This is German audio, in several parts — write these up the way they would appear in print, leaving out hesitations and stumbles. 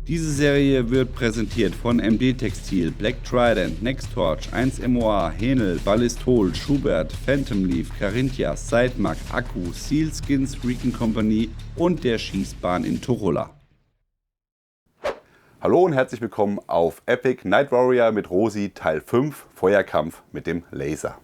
Diese Serie wird präsentiert von MD Textil, Black Trident, Nextorch, 1MOA, Henel, Ballistol, Schubert, Phantom Leaf, Carinthia, Sidemark, Akku, Sealskins, Recon Company und der Schießbahn in Tuchola. Hallo und herzlich willkommen auf Epic Night Warrior mit Rosi Teil 5, Feuerkampf mit dem Laser.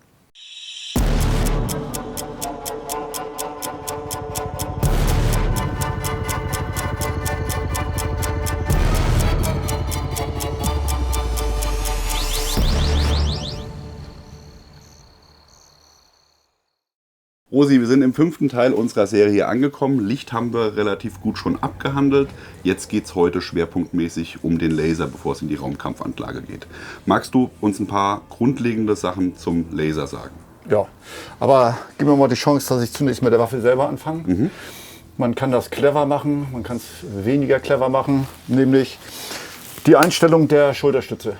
Rosi, wir sind im 5. Teil unserer Serie angekommen. Licht haben wir relativ gut schon abgehandelt. Jetzt geht es heute schwerpunktmäßig um den Laser, bevor es in die Raumkampfanlage geht. Magst du uns ein paar grundlegende Sachen zum Laser sagen? Ja, aber gib mir mal die Chance, dass ich zunächst mit der Waffe selber anfange. Man kann das clever machen, man kann es weniger clever machen, nämlich die Einstellung der Schulterstütze.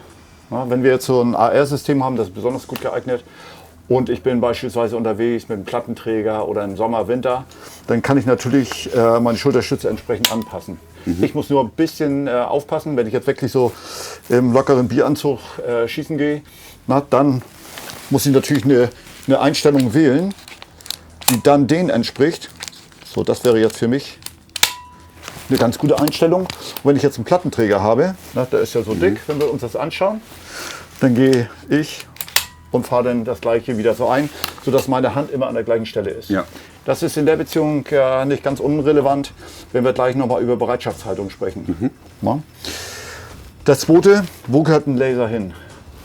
Ja, wenn wir jetzt so ein AR-System haben, das ist besonders gut geeignet, und ich bin beispielsweise unterwegs mit einem Plattenträger oder im Sommer, Winter, dann kann ich natürlich meine Schulterstütze entsprechend anpassen. Ich muss nur ein bisschen aufpassen, wenn ich jetzt wirklich so im lockeren Bieranzug schießen gehe, dann muss ich natürlich eine Einstellung wählen, die dann denen entspricht. So, das wäre jetzt für mich eine ganz gute Einstellung. Und wenn ich jetzt einen Plattenträger habe, der ist ja so dick, wenn wir uns das anschauen, dann gehe ich und fahre dann das gleiche wieder so ein, sodass meine Hand immer an der gleichen Stelle ist. Ja. Das ist in der Beziehung nicht ganz unrelevant, wenn wir gleich nochmal über Bereitschaftshaltung sprechen. Ja. Das zweite, wo gehört ein Laser hin?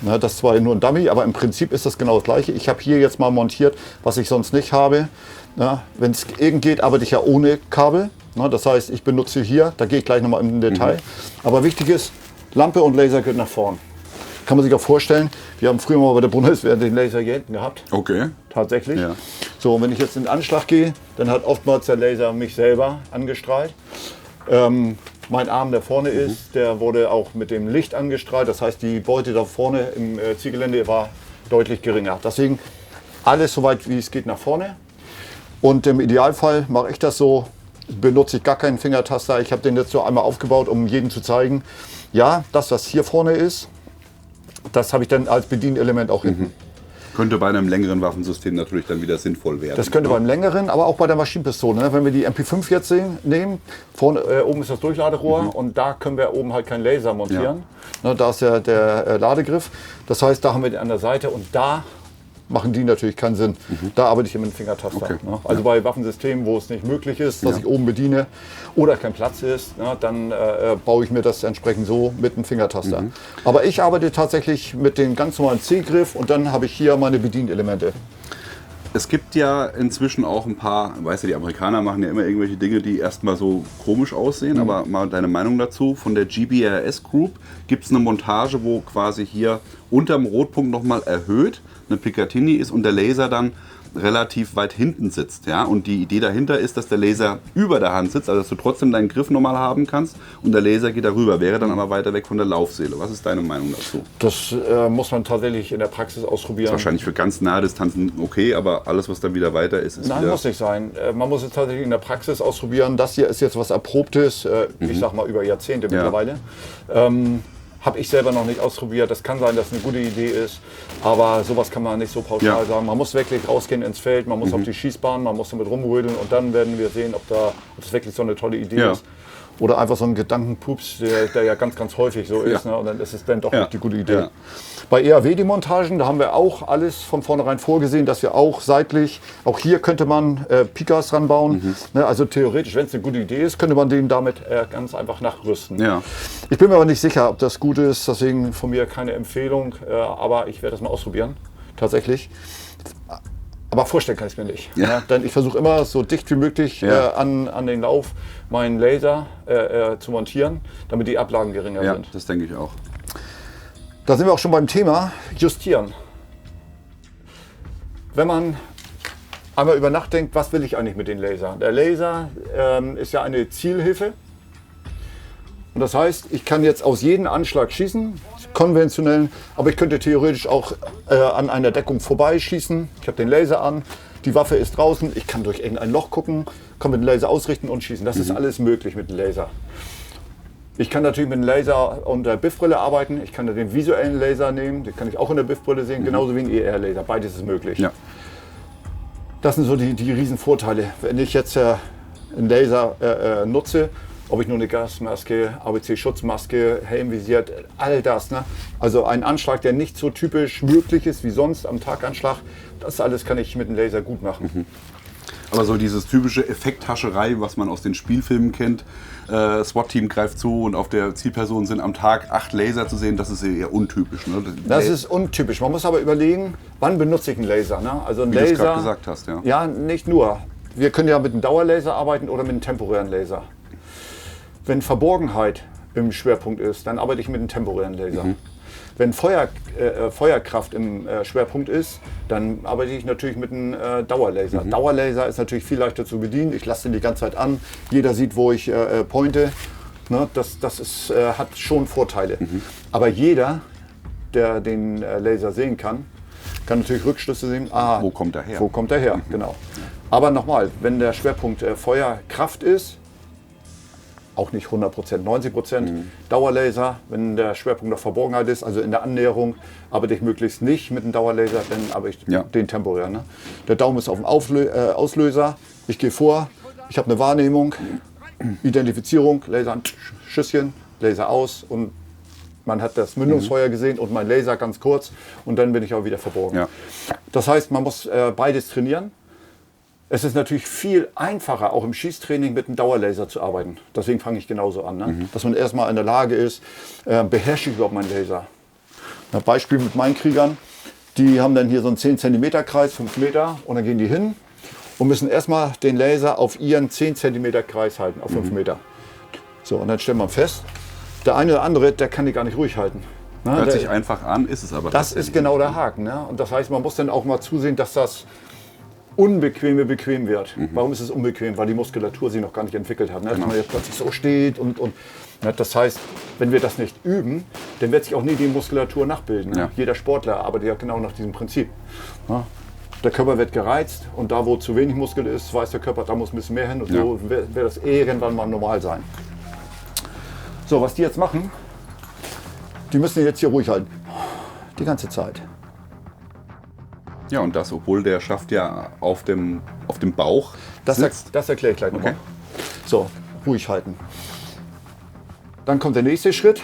Na, das ist zwar nur ein Dummy, aber im Prinzip ist das genau das gleiche. Ich habe hier jetzt mal montiert, was ich sonst nicht habe. Wenn es irgend geht, arbeite ich ja ohne Kabel. Na, das heißt, ich benutze hier, da gehe ich gleich nochmal im Detail. Aber wichtig ist, Lampe und Laser gehört nach vorn. Kann man sich auch vorstellen, wir haben früher mal bei der Bundeswehr den Laser hier hinten gehabt. Okay. Tatsächlich. Ja. So, und wenn ich jetzt in den Anschlag gehe, dann hat oftmals der Laser mich selber angestrahlt. Mein Arm, der vorne ist, der wurde auch mit dem Licht angestrahlt. Das heißt, die Beute da vorne im Zielgelände war deutlich geringer. Deswegen alles so weit wie es geht nach vorne. Und im Idealfall mache ich das so, benutze ich gar keinen Fingertaster. Ich habe den jetzt so einmal aufgebaut, um jedem zu zeigen, ja, das, was hier vorne ist, das habe ich dann als Bedienelement auch hinten. Könnte bei einem längeren Waffensystem natürlich dann wieder sinnvoll werden. Das könnte beim längeren, aber auch bei der Maschinenpistole. Ne? Wenn wir die MP5 jetzt nehmen, vorne, oben ist das Durchladerohr und da können wir oben halt keinen Laser montieren. Ne, da ist ja der Ladegriff. Das heißt, da haben wir den an der Seite und da machen die natürlich keinen Sinn. Da arbeite ich mit dem Fingertaster. Okay. Ne? Also bei Waffensystemen, wo es nicht möglich ist, dass ich oben bediene oder kein Platz ist, dann baue ich mir das entsprechend so mit dem Fingertaster. Aber ich arbeite tatsächlich mit dem ganz normalen C-Griff und dann habe ich hier meine Bedienelemente. Es gibt ja inzwischen auch ein paar, weißt du, die Amerikaner machen ja immer irgendwelche Dinge, die erstmal so komisch aussehen, aber mal deine Meinung dazu. Von der GBRS Group gibt es eine Montage, wo quasi hier unterm Rotpunkt nochmal erhöht eine Picatinny ist und der Laser dann relativ weit hinten sitzt. Ja? Und die Idee dahinter ist, dass der Laser über der Hand sitzt, also dass du trotzdem deinen Griff normal haben kannst und der Laser geht darüber, wäre dann aber weiter weg von der Laufsäule. Was ist deine Meinung dazu? Das muss man tatsächlich in der Praxis ausprobieren. Das ist wahrscheinlich für ganz nahe Distanzen okay, aber alles, was dann wieder weiter ist, ist Nein, wieder... muss nicht sein. Man muss es tatsächlich in der Praxis ausprobieren. Das hier ist jetzt was Erprobtes, ich sag mal über Jahrzehnte mittlerweile. Habe ich selber noch nicht ausprobiert. Das kann sein, dass es eine gute Idee ist, aber sowas kann man nicht so pauschal sagen. Man muss wirklich rausgehen ins Feld, man muss auf die Schießbahn, man muss damit rumrödeln und dann werden wir sehen, ob das wirklich so eine tolle Idee ist. Oder einfach so ein Gedankenpups, der ja ganz, ganz häufig so ist. Ne? Und dann ist es dann doch nicht die gute Idee. Ja. Bei EAW-Demontagen, da haben wir auch alles von vornherein vorgesehen, dass wir auch seitlich, auch hier könnte man Pikas ranbauen. Ne? Also theoretisch, wenn es eine gute Idee ist, könnte man den damit ganz einfach nachrüsten. Ja. Ich bin mir aber nicht sicher, ob das gut ist, deswegen von mir keine Empfehlung. Aber ich werde das mal ausprobieren, tatsächlich. Aber vorstellen kann ich es mir nicht. Ja. Ne? Denn ich versuche immer so dicht wie möglich an den Lauf meinen Laser zu montieren, damit die Ablagen geringer sind. Ja, das denke ich auch. Da sind wir auch schon beim Thema Justieren. Wenn man einmal über nachdenkt, was will ich eigentlich mit den Lasern? Der Laser ist ja eine Zielhilfe. Und das heißt, ich kann jetzt aus jedem Anschlag schießen, konventionellen, aber ich könnte theoretisch auch an einer Deckung vorbeischießen. Ich habe den Laser an, die Waffe ist draußen, ich kann durch irgendein Loch gucken, kann mit dem Laser ausrichten und schießen. Das ist alles möglich mit dem Laser. Ich kann natürlich mit dem Laser und der BIF-Brille arbeiten. Ich kann den visuellen Laser nehmen, den kann ich auch in der BIF-Brille sehen, genauso wie ein ER-Laser. Beides ist möglich. Ja. Das sind so die riesen Vorteile. Wenn ich jetzt einen Laser nutze, ob ich nur eine Gasmaske, ABC-Schutzmaske, Helm visiert, all das. Ne? Also ein Anschlag, der nicht so typisch möglich ist wie sonst am Taganschlag, das alles kann ich mit dem Laser gut machen. Aber so dieses typische Effekthascherei, was man aus den Spielfilmen kennt, SWAT-Team greift zu und auf der Zielperson sind am Tag 8 Laser zu sehen, das ist eher untypisch. Ne? Das ist untypisch. Man muss aber überlegen, wann benutze ich einen Laser. Ne? Also ein Wie Laser, du es gerade gesagt hast, ja. Ja, nicht nur. Wir können ja mit einem Dauerlaser arbeiten oder mit einem temporären Laser. Wenn Verborgenheit im Schwerpunkt ist, dann arbeite ich mit einem temporären Laser. Wenn Feuerkraft im Schwerpunkt ist, dann arbeite ich natürlich mit einem Dauerlaser. Dauerlaser ist natürlich viel leichter zu bedienen. Ich lasse den die ganze Zeit an. Jeder sieht, wo ich pointe. Ne, das hat schon Vorteile. Aber jeder, der den Laser sehen kann natürlich Rückschlüsse sehen. Ah, wo kommt er her? Wo kommt er her, genau. Aber nochmal, wenn der Schwerpunkt Feuerkraft ist, auch nicht 100%, 90%. Dauerlaser, wenn der Schwerpunkt noch Verborgenheit ist, also in der Annäherung, arbeite ich möglichst nicht mit dem Dauerlaser, dann arbeite ich den temporär. Ne? Der Daumen ist auf dem Auslöser, ich gehe vor, ich habe eine Wahrnehmung, Identifizierung, Laser an, Schüsschen, Laser aus und man hat das Mündungsfeuer gesehen und mein Laser ganz kurz und dann bin ich auch wieder verborgen. Ja. Das heißt, man muss beides trainieren. Es ist natürlich viel einfacher, auch im Schießtraining mit einem Dauerlaser zu arbeiten. Deswegen fange ich genauso an. Ne? Dass man erstmal in der Lage ist, beherrsche ich überhaupt meinen Laser. Ein Beispiel mit meinen Kriegern, die haben dann hier so einen 10 cm Kreis, 5 Meter und dann gehen die hin und müssen erstmal den Laser auf ihren 10 cm Kreis halten, auf 5 Meter. So, und dann stellt man fest, der eine oder andere, der kann die gar nicht ruhig halten. Ne? Hört sich einfach an, ist es aber Das ist genau der Haken. Ne? Und das heißt, man muss dann auch mal zusehen, dass das Unbequeme bequem wird. Warum ist es unbequem? Weil die Muskulatur sich noch gar nicht entwickelt hat. Ne? Dass man jetzt plötzlich so steht und ne? Das heißt, wenn wir das nicht üben, dann wird sich auch nie die Muskulatur nachbilden. Ne? Ja. Jeder Sportler arbeitet ja genau nach diesem Prinzip. Ne? Der Körper wird gereizt und da, wo zu wenig Muskel ist, weiß der Körper, da muss ein bisschen mehr hin und so wird das irgendwann mal normal sein. So, was die jetzt machen, die müssen jetzt hier ruhig halten. Die ganze Zeit. Ja, und das, obwohl der Schaft ja auf dem Bauch sitzt. Das erkläre ich gleich nochmal. So, ruhig halten. Dann kommt der nächste Schritt.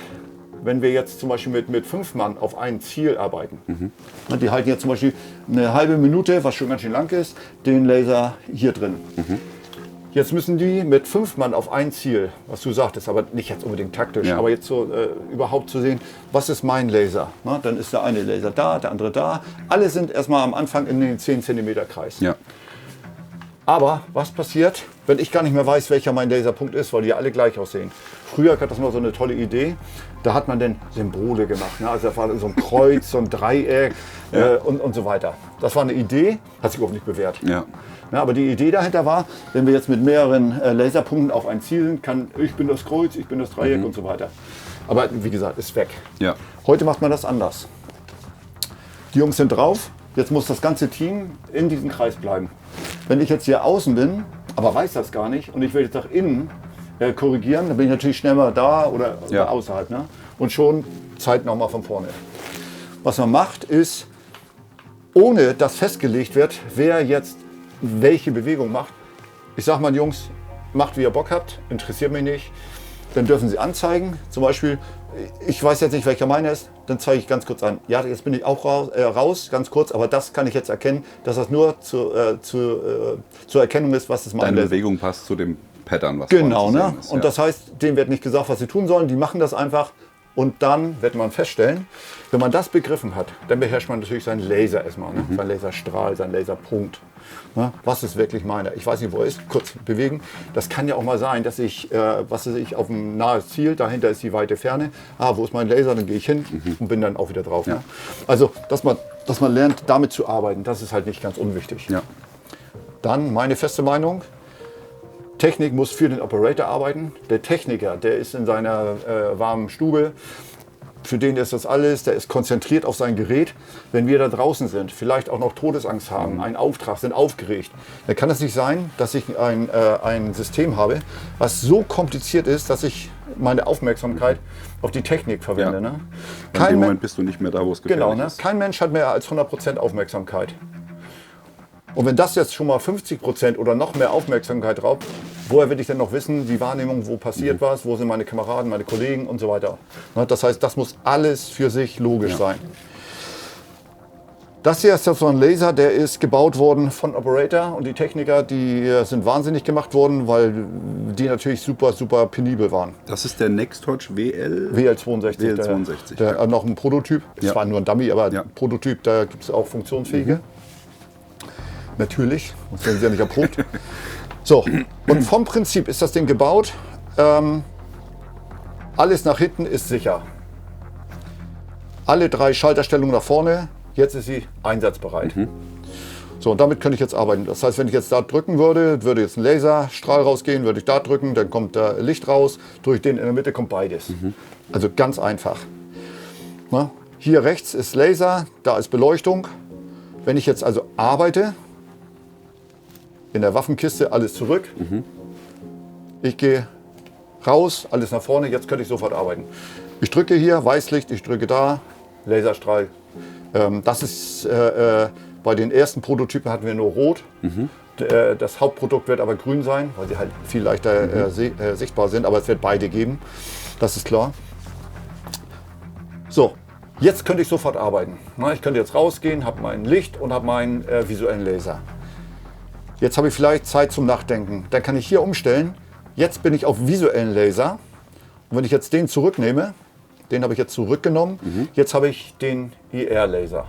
Wenn wir jetzt zum Beispiel mit 5 Mann auf ein Ziel arbeiten. Die halten jetzt zum Beispiel eine halbe Minute, was schon ganz schön lang ist, den Laser hier drin. Jetzt müssen die mit 5 Mann auf ein Ziel, was du sagtest, aber nicht jetzt unbedingt taktisch, aber jetzt so überhaupt zu sehen, was ist mein Laser? Na, dann ist der eine Laser da, der andere da. Alle sind erstmal am Anfang in den 10 cm Kreis. Ja. Aber was passiert, wenn ich gar nicht mehr weiß, welcher mein Laserpunkt ist, weil die alle gleich aussehen? Früher gab es mal so eine tolle Idee, da hat man dann Symbole gemacht. Ne? Also da war so ein Kreuz, so ein Dreieck und so weiter. Das war eine Idee, hat sich überhaupt nicht bewährt. Ja. Ja, aber die Idee dahinter war, wenn wir jetzt mit mehreren Laserpunkten auf ein Ziel sind, kann ich bin das Kreuz, ich bin das Dreieck und so weiter. Aber wie gesagt, ist weg. Ja. Heute macht man das anders. Die Jungs sind drauf, jetzt muss das ganze Team in diesem Kreis bleiben. Wenn ich jetzt hier außen bin, aber weiß das gar nicht und ich will jetzt nach innen korrigieren, dann bin ich natürlich schnell mal da oder außerhalb. Ne? Und schon Zeit nochmal von vorne. Was man macht ist, ohne dass festgelegt wird, wer jetzt welche Bewegung macht. Ich sage mal, Jungs, macht wie ihr Bock habt, interessiert mich nicht. Dann dürfen sie anzeigen. Zum Beispiel, ich weiß jetzt nicht, welcher meiner ist, dann zeige ich ganz kurz an. Ja, jetzt bin ich auch raus, ganz kurz, aber das kann ich jetzt erkennen, dass das nur zur Erkennung ist, was ist mein Deine Bewegung passt zu dem Pattern, was genau, vorne zu ne? sehen ist. Und das heißt, denen wird nicht gesagt, was sie tun sollen, die machen das einfach. Und dann wird man feststellen, wenn man das begriffen hat, dann beherrscht man natürlich seinen Laser erstmal, ne? Sein Laserstrahl, sein Laserpunkt. Ne? Was ist wirklich meiner? Ich weiß nicht, wo er ist. Kurz bewegen. Das kann ja auch mal sein, dass ich, was weiß ich, auf ein nahes Ziel, dahinter ist die weite Ferne. Ah, wo ist mein Laser? Dann gehe ich hin und bin dann auch wieder drauf. Ja. Ne? Also, dass man lernt, damit zu arbeiten, das ist halt nicht ganz unwichtig. Ja. Dann meine feste Meinung. Technik muss für den Operator arbeiten. Der Techniker, der ist in seiner warmen Stube, für den ist das alles, der ist konzentriert auf sein Gerät. Wenn wir da draußen sind, vielleicht auch noch Todesangst haben, einen Auftrag, sind aufgeregt, dann kann es nicht sein, dass ich ein System habe, was so kompliziert ist, dass ich meine Aufmerksamkeit auf die Technik verwende. Ja. Ne? In dem Moment bist du nicht mehr da, wo es gefährlich Genau, ne? ist. Kein Mensch hat mehr als 100% Aufmerksamkeit. Und wenn das jetzt schon mal 50% oder noch mehr Aufmerksamkeit raubt, woher will ich denn noch wissen, die Wahrnehmung, wo passiert was, wo sind meine Kameraden, meine Kollegen und so weiter. Ne? Das heißt, das muss alles für sich logisch sein. Das hier ist so ein Laser, der ist gebaut worden von Operator und die Techniker, die sind wahnsinnig gemacht worden, weil die natürlich super, super penibel waren. Das ist der Nextorch WL? WL62, WL62, der noch ein Prototyp. Das Ja. war nur ein Dummy, aber Ja. Prototyp, da gibt es auch funktionsfähige. Natürlich, sonst werden sie ja nicht erprobt. So, und vom Prinzip ist das Ding gebaut. Alles nach hinten ist sicher. Alle 3 Schalterstellungen nach vorne, jetzt ist sie einsatzbereit. So, und damit könnte ich jetzt arbeiten. Das heißt, wenn ich jetzt da drücken würde jetzt ein Laserstrahl rausgehen, würde ich da drücken, dann kommt da Licht raus, durch den in der Mitte kommt beides. Also ganz einfach. Na, hier rechts ist Laser, da ist Beleuchtung. Wenn ich jetzt also arbeite, in der Waffenkiste alles zurück, ich gehe raus, alles nach vorne, jetzt könnte ich sofort arbeiten. Ich drücke hier, Weißlicht, ich drücke da, Laserstrahl. Das ist bei den ersten Prototypen hatten wir nur rot. Das Hauptprodukt wird aber grün sein, weil sie halt viel leichter sichtbar sind, aber es wird beide geben, das ist klar. So, jetzt könnte ich sofort arbeiten. Na, ich könnte jetzt rausgehen, habe mein Licht und habe meinen visuellen Laser. Jetzt habe ich vielleicht Zeit zum Nachdenken. Dann kann ich hier umstellen. Jetzt bin ich auf visuellen Laser. Und wenn ich jetzt den zurücknehme, den habe ich jetzt zurückgenommen, jetzt habe ich den IR-Laser.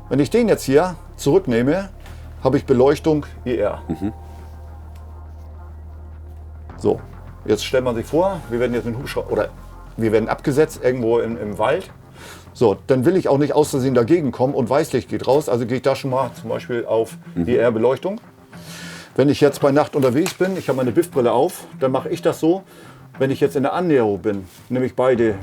Wenn ich den jetzt hier zurücknehme, habe ich Beleuchtung IR. So, jetzt stellt man sich vor, wir werden jetzt mit Hubschrauber oder wir werden abgesetzt irgendwo im Wald. So, dann will ich auch nicht aus Versehen dagegen kommen und Weißlicht geht raus. Also gehe ich da schon mal zum Beispiel auf IR-Beleuchtung. Wenn ich jetzt bei Nacht unterwegs bin, ich habe meine BIF-Brille auf, dann mache ich das so. Wenn ich jetzt in der Annäherung bin, nehme ich beide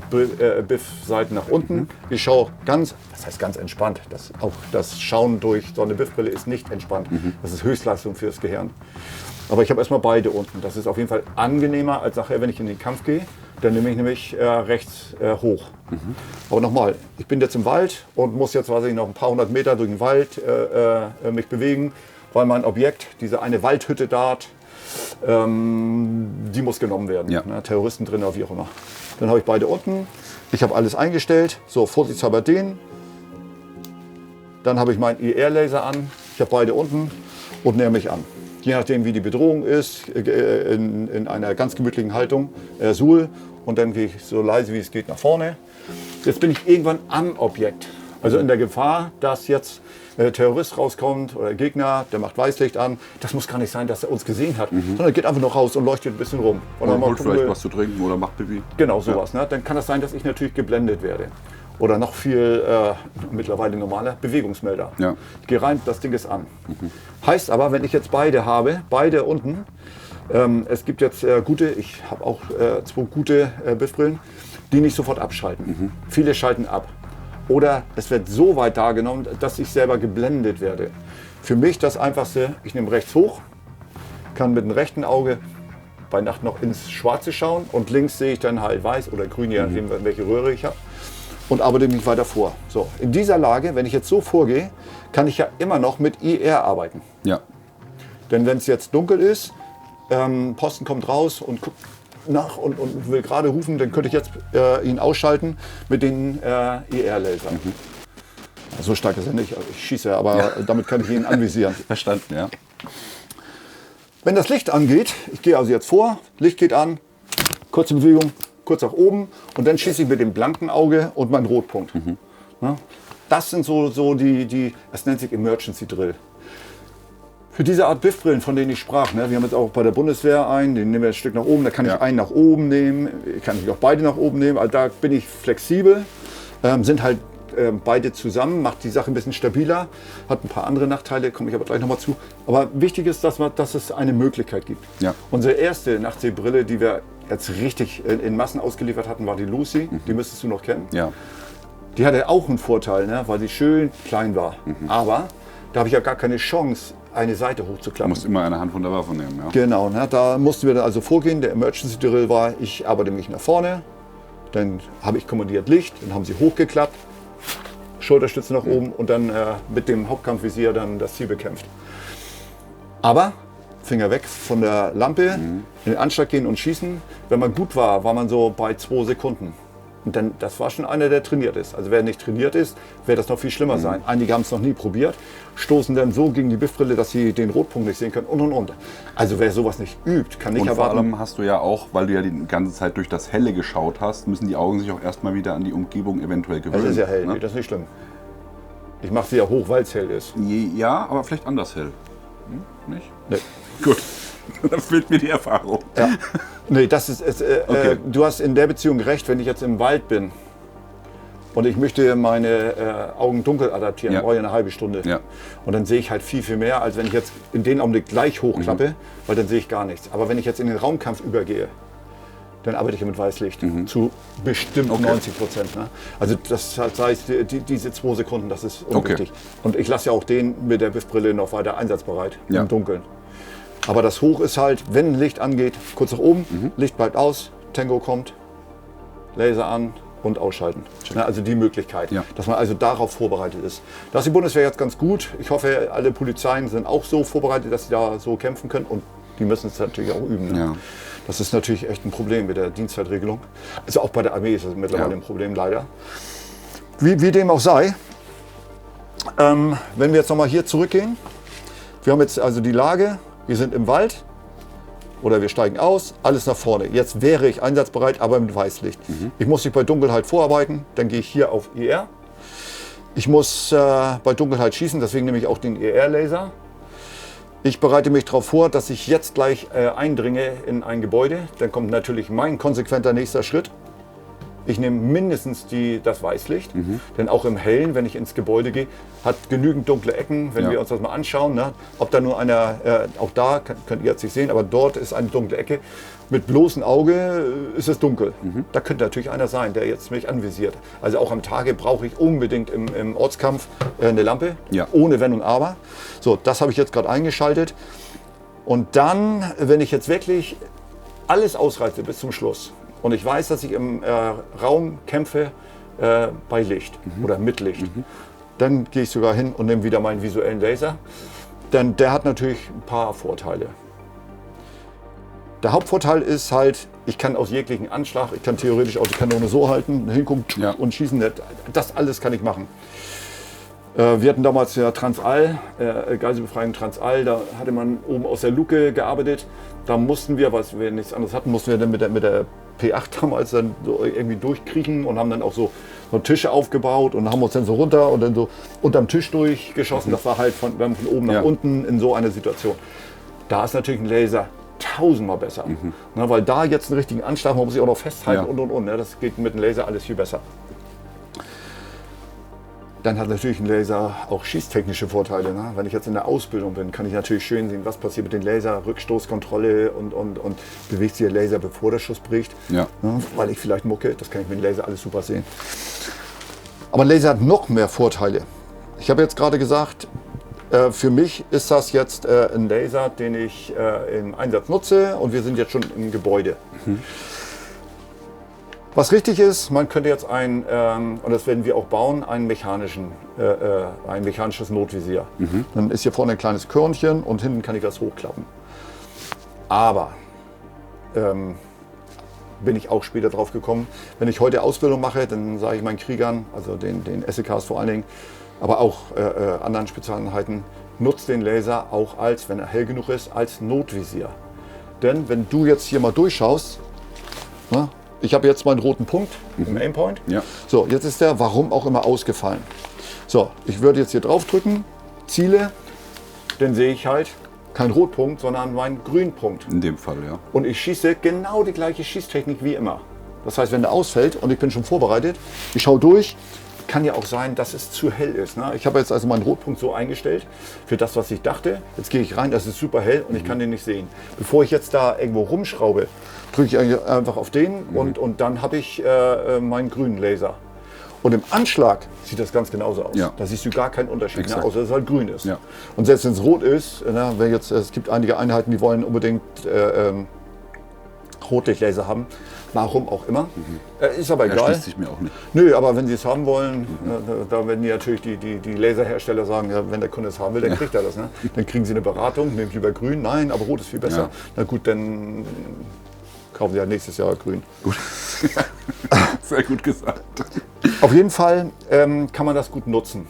BIF-Seiten nach unten. Ich schaue ganz, das heißt ganz entspannt. Auch das Schauen durch so eine BIF-Brille ist nicht entspannt. Das ist Höchstleistung fürs Gehirn. Aber ich habe erstmal beide unten. Das ist auf jeden Fall angenehmer als nachher, wenn ich in den Kampf gehe. Dann nehme ich nämlich rechts hoch. Aber nochmal, ich bin jetzt im Wald und muss jetzt, weiß ich, noch ein paar hundert Meter durch den Wald mich bewegen, weil mein Objekt, diese eine Waldhütte dort, die muss genommen werden. Ja. Ne, Terroristen drin oder wie auch immer. Dann habe ich beide unten. Ich habe alles eingestellt. So, vorsichtshalber den. Dann habe ich meinen IR-Laser an. Ich habe beide unten und näher mich an. Je nachdem, wie die Bedrohung ist, in einer ganz gemütlichen Haltung, Suhl. Und dann gehe ich so leise wie es geht nach vorne. Jetzt bin ich irgendwann am Objekt. Also in der Gefahr, dass jetzt Terrorist rauskommt oder Gegner, der macht Weißlicht an. Das muss gar nicht sein, dass er uns gesehen hat, sondern geht einfach noch raus und leuchtet ein bisschen rum. Und Oder dann holt vielleicht was zu trinken oder macht Pipi. Genau, sowas. Ne? Dann kann das sein, dass ich natürlich geblendet werde. Oder noch viel mittlerweile normaler Bewegungsmelder. Ja. Ich gehe rein, das Ding ist an. Heißt aber, wenn ich jetzt beide habe, beide unten, es gibt jetzt ich habe auch 2 gute BIF-Brillen, die nicht sofort abschalten. Viele schalten ab. Oder es wird so weit dargenommen, dass ich selber geblendet werde. Für mich das Einfachste, ich nehme rechts hoch, kann mit dem rechten Auge bei Nacht noch ins Schwarze schauen und links sehe ich dann halt weiß oder grün, je nachdem welche Röhre ich habe, und arbeite mich weiter vor. So, in dieser Lage, wenn ich jetzt so vorgehe, kann ich ja immer noch mit IR arbeiten. Ja. Denn wenn es jetzt dunkel ist, Posten kommt raus und guckt nach und will gerade rufen, dann könnte ich jetzt ihn ausschalten mit den IR-Lasern. So stark ist er nicht, also ich schieße, aber damit kann ich ihn anvisieren. Verstanden, ja. Wenn das Licht angeht, ich gehe also jetzt vor, Licht geht an, kurze Bewegung, kurz nach oben und dann schieße ich mit dem blanken Auge und meinen Rotpunkt. Ja, das sind so die, das nennt sich Emergency Drill. Für diese Art BIF-Brillen, von denen ich sprach, ne, wir haben jetzt auch bei der Bundeswehr einen, den nehmen wir ein Stück nach oben, da kann ich einen nach oben nehmen, kann ich auch beide nach oben nehmen, also da bin ich flexibel, sind halt beide zusammen, macht die Sache ein bisschen stabiler, hat ein paar andere Nachteile, komme ich aber gleich nochmal zu. Aber wichtig ist, dass es eine Möglichkeit gibt. Ja. Unsere erste Nachtsehbrille, die wir jetzt richtig in Massen ausgeliefert hatten, war die Lucy. Die müsstest du noch kennen. Ja. Die hatte auch einen Vorteil, ne? Weil sie schön klein war. Aber da habe ich ja gar keine Chance, eine Seite Du hochzuklappen. musst immer eine Hand von der Waffe nehmen. Ja. Genau, ne? Da mussten wir dann also vorgehen. Der Emergency Drill war, ich arbeite mich nach vorne, dann habe ich kommandiert Licht, dann haben sie hochgeklappt, Schulterstütze nach oben und dann mit dem Hauptkampfvisier dann das Ziel bekämpft. Aber Finger weg von der Lampe, in den Anschlag gehen und schießen. Wenn man gut war, war man so bei 2 Sekunden. Und dann, das war schon einer, der trainiert ist. Also wer nicht trainiert ist, wird das noch viel schlimmer sein. Einige haben es noch nie probiert, stoßen dann so gegen die Biffbrille, dass sie den Rotpunkt nicht sehen können und. Also wer sowas nicht übt, kann nicht Und vor erwarten. allem hast du ja auch, weil du ja die ganze Zeit durch das Helle geschaut hast, müssen die Augen sich auch erstmal wieder an die Umgebung eventuell gewöhnen. Es ist ja hell, ne? nee, das ist nicht schlimm. Ich mache sie ja hoch, weil es hell ist. Ja, aber vielleicht anders hell. Nicht? Nee. Gut, dann fehlt mir die Erfahrung. Ja. Nee, das ist, Okay. du hast in der Beziehung recht, wenn ich jetzt im Wald bin und ich möchte meine Augen dunkel adaptieren, Ja. brauche ich eine halbe Stunde. Ja. Und dann sehe ich halt viel, viel mehr, als wenn ich jetzt in den Augenblick gleich hochklappe, weil dann sehe ich gar nichts. Aber wenn ich jetzt in den Raumkampf übergehe, dann arbeite ich mit Weißlicht zu bestimmt 90%. Ne? Also das heißt, diese 2 Sekunden, das ist unwichtig. Und ich lasse ja auch den mit der Biffbrille noch weiter einsatzbereit Ja. im Dunkeln. Aber das Hoch ist halt, wenn Licht angeht, kurz nach oben, Licht bleibt aus, Tango kommt, Laser an und ausschalten. Ne, also die Möglichkeit, Ja. dass man also darauf vorbereitet ist. Das ist die Bundeswehr jetzt ganz gut. Ich hoffe, alle Polizeien sind auch so vorbereitet, dass sie da so kämpfen können. Und die müssen es natürlich auch üben. Ne? Ja. Das ist natürlich echt ein Problem mit der Dienstzeitregelung. Also auch bei der Armee ist das mittlerweile Ja. ein Problem, leider. Wie dem auch sei, wenn wir jetzt nochmal hier zurückgehen. Wir haben jetzt also die Lage, wir sind im Wald oder wir steigen aus, alles nach vorne. Jetzt wäre ich einsatzbereit, aber mit Weißlicht. Ich muss mich bei Dunkelheit vorarbeiten, dann gehe ich hier auf IR. Ich muss bei Dunkelheit schießen, deswegen nehme ich auch den IR-Laser. Ich bereite mich darauf vor, dass ich jetzt gleich eindringe in ein Gebäude. Dann kommt natürlich mein konsequenter nächster Schritt. Ich nehme mindestens das Weißlicht, denn auch im Hellen, wenn ich ins Gebäude gehe, hat genügend dunkle Ecken, wenn Ja. wir uns das mal anschauen. Ne? Ob da nur einer, auch da könnt ihr jetzt nicht sehen, aber dort ist eine dunkle Ecke. Mit bloßem Auge ist es dunkel. Da könnte natürlich einer sein, der jetzt mich anvisiert. Also auch am Tage brauche ich unbedingt im Ortskampf eine Lampe, Ja. ohne Wenn und Aber. So, das habe ich jetzt gerade eingeschaltet. Und dann, wenn ich jetzt wirklich alles ausreize bis zum Schluss und ich weiß, dass ich im Raum kämpfe bei Licht oder mit Licht, dann gehe ich sogar hin und nehme wieder meinen visuellen Laser. Denn der hat natürlich ein paar Vorteile. Der Hauptvorteil ist halt, ich kann aus jeglichen Anschlag, ich kann theoretisch auch die Kanone so halten, hingucken Ja. und schießen. Das alles kann ich machen. Wir hatten damals ja Transall, Geiselbefreiung Transall, da hatte man oben aus der Luke gearbeitet. Da mussten wir, was wir nichts anderes hatten, mussten wir dann mit der P8 damals dann so irgendwie durchkriechen und haben dann auch so Tische aufgebaut und haben uns dann so runter und dann so unterm Tisch durchgeschossen. Das war halt von oben nach Ja. unten in so einer Situation. Da ist natürlich ein Laser tausendmal besser, ne, weil da jetzt einen richtigen Anschlag, man muss sich auch noch festhalten Ja. und. Ne, das geht mit dem Laser alles viel besser. Dann hat natürlich ein Laser auch schießtechnische Vorteile. Ne? Wenn ich jetzt in der Ausbildung bin, kann ich natürlich schön sehen, was passiert mit dem Laser, Rückstoßkontrolle und bewegt sich der Laser, bevor der Schuss bricht. Ja. Ne? Weil ich vielleicht mucke, das kann ich mit dem Laser alles super sehen. Aber ein Laser hat noch mehr Vorteile. Ich habe jetzt gerade gesagt, für mich ist das jetzt ein Laser, den ich im Einsatz nutze und wir sind jetzt schon im Gebäude. Was richtig ist, man könnte jetzt und das werden wir auch bauen, ein mechanisches Notvisier. Dann ist hier vorne ein kleines Körnchen und hinten kann ich das hochklappen. Aber bin ich auch später drauf gekommen, wenn ich heute Ausbildung mache, dann sage ich meinen Kriegern, also den SEKs vor allen Dingen, aber auch anderen Spezialeinheiten, nutzt den Laser auch als, wenn er hell genug ist, als Notvisier. Denn wenn du jetzt hier mal durchschaust, ne, ich habe jetzt meinen roten Punkt im Aimpoint. Ja. So, jetzt ist der, warum auch immer, ausgefallen. So, ich würde jetzt hier drauf drücken, Ziele, dann sehe ich halt keinen Rotpunkt, sondern meinen Grünpunkt. In dem Fall, ja. Und ich schieße genau die gleiche Schießtechnik wie immer. Das heißt, wenn der ausfällt und ich bin schon vorbereitet, ich schaue durch, kann ja auch sein, dass es zu hell ist. Ne? Ich habe jetzt also meinen Rotpunkt so eingestellt für das, was ich dachte. Jetzt gehe ich rein, das ist super hell und ich kann den nicht sehen. Bevor ich jetzt da irgendwo rumschraube, drücke ich eigentlich einfach auf den und dann habe ich meinen grünen Laser. Und im Anschlag sieht das ganz genauso aus. Ja. Da siehst du gar keinen Unterschied, Exakt. außer dass es halt grün ist. Ja. Und selbst wenn es rot ist, wenn jetzt, es gibt einige Einheiten, die wollen unbedingt Rotlichtlaser haben, warum auch immer. Ist aber egal. Erschließt sich mir auch nicht. Nö, aber wenn sie es haben wollen, da werden die natürlich die Laserhersteller sagen, ja, wenn der Kunde es haben will, dann kriegt er das. Ne? Dann kriegen sie eine Beratung, nehmt lieber grün, nein, aber rot ist viel besser. Ja. Na gut, dann kaufen sie ja nächstes Jahr grün. Gut. Sehr gut gesagt. Auf jeden Fall kann man das gut nutzen.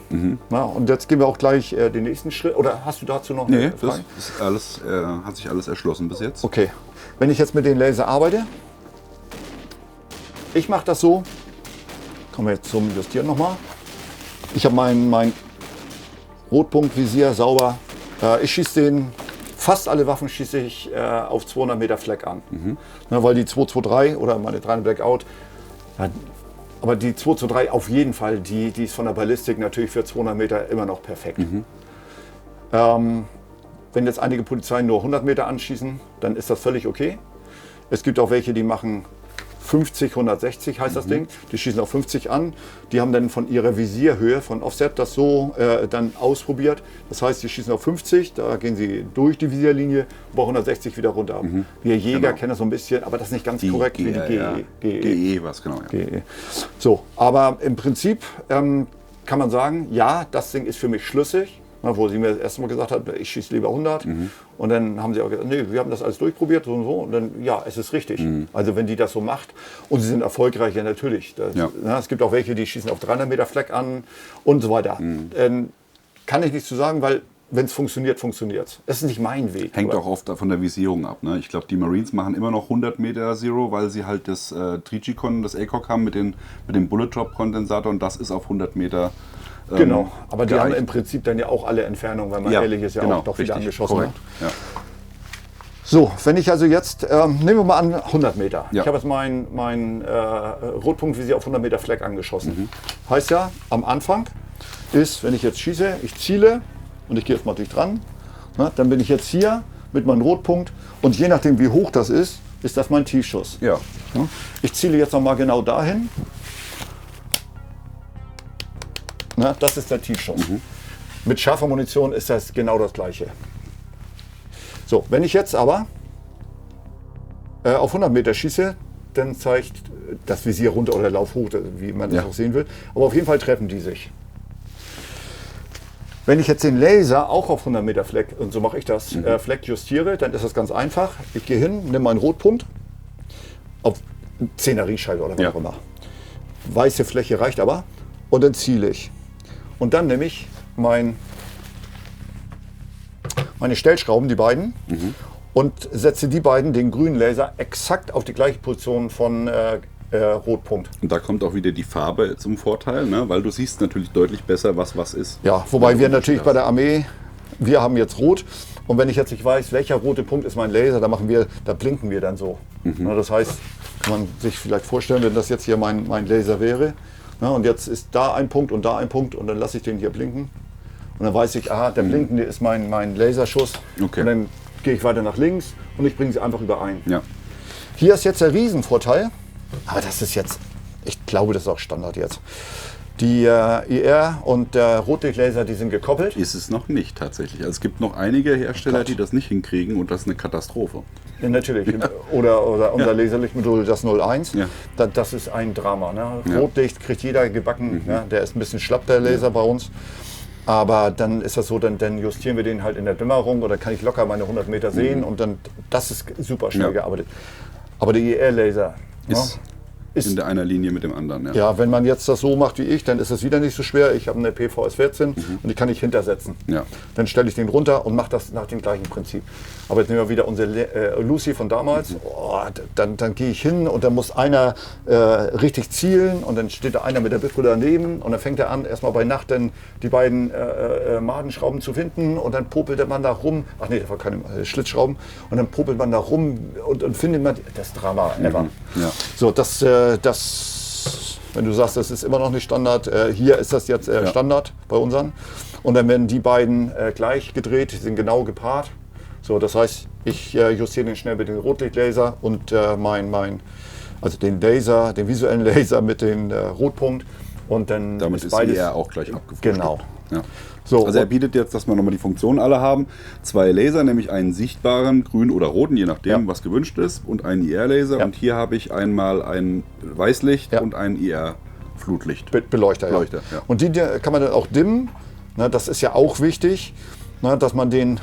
Na, und jetzt gehen wir auch gleich den nächsten Schritt. Oder hast du dazu noch Nee, eine das Frage? ist alles, hat sich alles erschlossen bis jetzt. Okay, wenn ich jetzt mit den Laser arbeite, ich mache das so, kommen wir jetzt zum Justieren nochmal. Ich habe mein Rotpunktvisier sauber. Ich schieße den, fast alle Waffen schieße ich auf 200 Meter Fleck an. Na, weil die 223 oder meine 300 Blackout, ja, aber die 223 auf jeden Fall, die ist von der Ballistik natürlich für 200 Meter immer noch perfekt. Wenn jetzt einige Polizeien nur 100 Meter anschießen, dann ist das völlig okay. Es gibt auch welche, die machen 50, 160 heißt das Ding. Die schießen auf 50 an. Die haben dann von ihrer Visierhöhe, von Offset, das so dann ausprobiert. Das heißt, die schießen auf 50, da gehen sie durch die Visierlinie, bei 160 wieder runter. Wir Jäger kennen das so ein bisschen, aber das ist nicht ganz korrekt wie die GE was, genau. Ja. GE. So, aber im Prinzip kann man sagen, ja, das Ding ist für mich schlüssig. Na, wo sie mir das erste Mal gesagt hat, ich schieße lieber 100. Und dann haben sie auch gesagt, nee, wir haben das alles durchprobiert so und so. Und dann, ja, es ist richtig. Also wenn die das so macht und sie sind erfolgreich, ja natürlich. Na, es gibt auch welche, die schießen auf 300 Meter Fleck an und so weiter. Kann ich nichts zu sagen, weil wenn es funktioniert, funktioniert es. Das ist nicht mein Weg. Hängt auch oft von der Visierung ab. Ne? Ich glaube, die Marines machen immer noch 100 Meter Zero, weil sie halt das Trigicon, das ACOG haben mit dem Bullet Drop Kondensator und das ist auf 100 Meter. Genau, aber die geeicht. haben im Prinzip dann ja auch alle Entfernungen, wenn man ehrlich ist, ja genau, auch doch wieder richtig, angeschossen. korrekt. Ja. So, wenn ich also jetzt, nehmen wir mal an 100 Meter. Ja. Ich habe jetzt mein Rotpunktvisier auf 100 Meter Fleck angeschossen. Heißt ja, am Anfang ist, wenn ich jetzt schieße, ich ziele und ich gehe jetzt mal dicht dran, na, dann bin ich jetzt hier mit meinem Rotpunkt und je nachdem wie hoch das ist das mein Tiefschuss. Ja. Ja. Ich ziele jetzt noch mal genau dahin. Na, das ist der Tiefschuss. Mit scharfer Munition ist das genau das gleiche. So, wenn ich jetzt aber auf 100 Meter schieße, dann zeigt das Visier runter oder Lauf hoch, wie man das auch sehen will. Aber auf jeden Fall treffen die sich. Wenn ich jetzt den Laser auch auf 100 Meter Fleck, und so mache ich das, Fleck justiere, dann ist das ganz einfach. Ich gehe hin, nehme meinen Rotpunkt auf 10er Riechscheibe oder was auch immer. Weiße Fläche reicht aber. Und dann ziele ich. Und dann nehme ich meine Stellschrauben, die beiden, und setze die beiden, den grünen Laser, exakt auf die gleiche Position von Rotpunkt. Und da kommt auch wieder die Farbe zum Vorteil, ne? Weil du siehst natürlich deutlich besser, was ist. Ja, wobei wir natürlich bei der Armee, wir haben jetzt Rot. Und wenn ich jetzt nicht weiß, welcher rote Punkt ist mein Laser, da blinken wir dann so. Na, das heißt, kann man sich vielleicht vorstellen, wenn das jetzt hier mein Laser wäre. Na, und jetzt ist da ein Punkt und da ein Punkt und dann lasse ich den hier blinken. Und dann weiß ich, aha, der blinkende ist mein Laserschuss. Okay. Und dann gehe ich weiter nach links und ich bringe sie einfach überein. Ja. Hier ist jetzt der Riesenvorteil, aber das ist jetzt, ich glaube, das ist auch Standard jetzt. Die IR und der Rotlichtlaser, die sind gekoppelt. Ist es noch nicht tatsächlich. Also es gibt noch einige Hersteller, die das nicht hinkriegen und das ist eine Katastrophe. Ja, natürlich. Ja. Oder unser Laserlichtmodul, das 01. Ja. Das ist ein Drama. Ne? Ja. Rotlicht kriegt jeder gebacken. Ne? Der ist ein bisschen schlapp, der Laser bei uns. Aber dann ist das so, dann justieren wir den halt in der Dämmerung oder kann ich locker meine 100 Meter sehen und dann, das ist super schnell gearbeitet. Aber der IR-Laser Ist in einer Linie mit dem anderen. Ja, wenn man jetzt das so macht wie ich, dann ist es wieder nicht so schwer. Ich habe eine PVS 14 und die kann ich hintersetzen. Ja. Dann stelle ich den runter und mache das nach dem gleichen Prinzip. Aber jetzt nehmen wir wieder unsere Lucy von damals. Dann gehe ich hin und dann muss einer richtig zielen und dann steht da einer mit der Bitbrille daneben und dann fängt er an, erstmal bei Nacht dann die beiden Madenschrauben zu finden und dann popelt man da rum. Ach nee, das war keine Schlitzschrauben. Und dann popelt man da rum und findet man das Drama ever. Ja. So, wenn du sagst, das ist immer noch nicht Standard, hier ist das jetzt Standard bei unseren. Und dann werden die beiden gleich gedreht, die sind genau gepaart. So, das heißt, ich justiere den schnell mit dem Rotlichtlaser und also den Laser, den visuellen Laser mit dem Rotpunkt. Und dann Damit ist beides IR auch gleich abgefrühstückt. Genau. Ja. So, Also er und- bietet jetzt, dass wir nochmal die Funktionen alle haben. 2 Laser, nämlich einen sichtbaren, grün oder roten, je nachdem, Ja. was gewünscht ist, und einen IR-Laser. Ja. Und hier habe ich einmal ein Weißlicht Ja. und ein IR-Flutlicht. Beleuchter, Beleuchter, ja. Und die kann man dann auch dimmen. Ne, das ist ja auch wichtig, ne, dass man den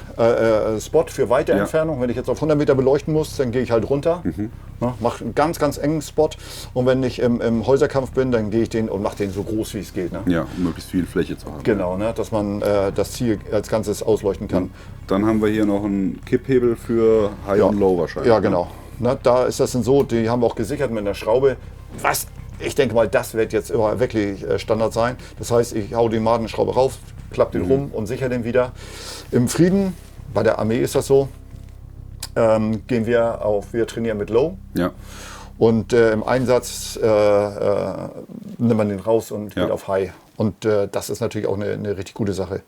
Spot für weite Ja. Entfernung, wenn ich jetzt auf 100 Meter beleuchten muss, dann gehe ich halt runter, ne, mache einen ganz, ganz engen Spot. Und wenn ich im Häuserkampf bin, dann gehe ich den und mache den so groß, wie es geht. Ne? Ja, um möglichst viel Fläche zu haben. Genau, ne, dass man das Ziel als Ganzes ausleuchten kann. Dann haben wir hier noch einen Kipphebel für High und Low wahrscheinlich. Ja, genau. Ne, da ist das dann so, die haben wir auch gesichert mit einer Schraube. Was? Ich denke mal, das wird jetzt immer wirklich Standard sein. Das heißt, ich hau die Madenschraube rauf, klapp den rum und sichere den wieder. Im Frieden, bei der Armee ist das so, gehen wir trainieren mit Low. Ja. Und im Einsatz nimmt man den raus und Ja. geht auf High. Und das ist natürlich auch eine richtig gute Sache.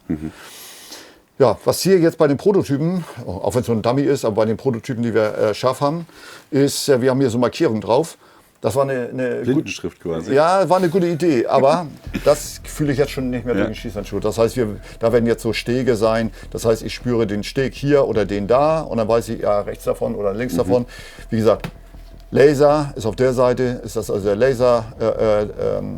Ja, was hier jetzt bei den Prototypen, auch wenn es so ein Dummy ist, aber bei den Prototypen, die wir scharf haben, ist, wir haben hier so Markierungen drauf. Das war eine Blindenschrift quasi. Ja, war eine gute Idee, aber das fühle ich jetzt schon nicht mehr Ja. durch den Schießhandschuh. Das heißt, da werden jetzt so Stege sein. Das heißt, ich spüre den Steg hier oder den da und dann weiß ich, ja, rechts davon oder links davon. Wie gesagt, Laser ist auf der Seite, ist das also der Laser-Button.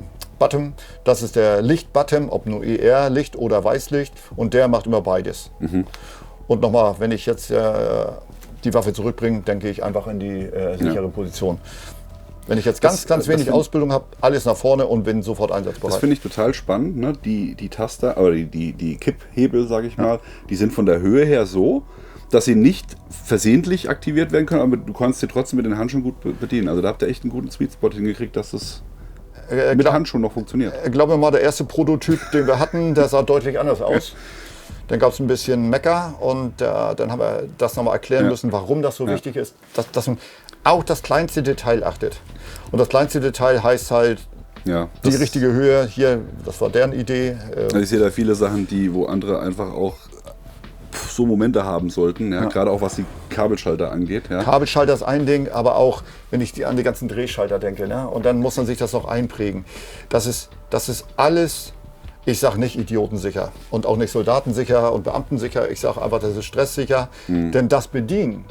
Das ist der Licht-Button, ob nur ER-Licht oder Weißlicht. Und der macht immer beides. Und nochmal, wenn ich jetzt die Waffe zurückbringe, dann gehe ich einfach in die sichere Position. Wenn ich jetzt ganz wenig Ausbildung habe, alles nach vorne und bin sofort einsatzbereit. Das finde ich total spannend. Ne? Die Taster, oder die Kipphebel, sage ich mal, die sind von der Höhe her so, dass sie nicht versehentlich aktiviert werden können, aber du kannst sie trotzdem mit den Handschuhen gut bedienen. Also da habt ihr echt einen guten Sweet Spot hingekriegt, dass das mit den Handschuhen noch funktioniert. Glaube mir mal, der erste Prototyp, den wir hatten, der sah deutlich anders aus. Dann gab es ein bisschen Mecker und dann haben wir das nochmal erklären müssen, warum das so wichtig ist, dass man auch das kleinste Detail achtet. Und das kleinste Detail heißt halt Ja, die richtige Höhe. Hier, das war deren Idee. Also ich sehe da viele Sachen, wo andere einfach auch so Momente haben sollten, ja? Gerade auch was die Kabelschalter angeht. Ja? Kabelschalter ist ein Ding, aber auch, wenn ich an die ganzen Drehschalter denke, ne? Und dann muss man sich das noch einprägen. Das ist alles, ich sage nicht idiotensicher und auch nicht soldatensicher und beamtensicher. Ich sage einfach, das ist stresssicher. Denn das Bedienen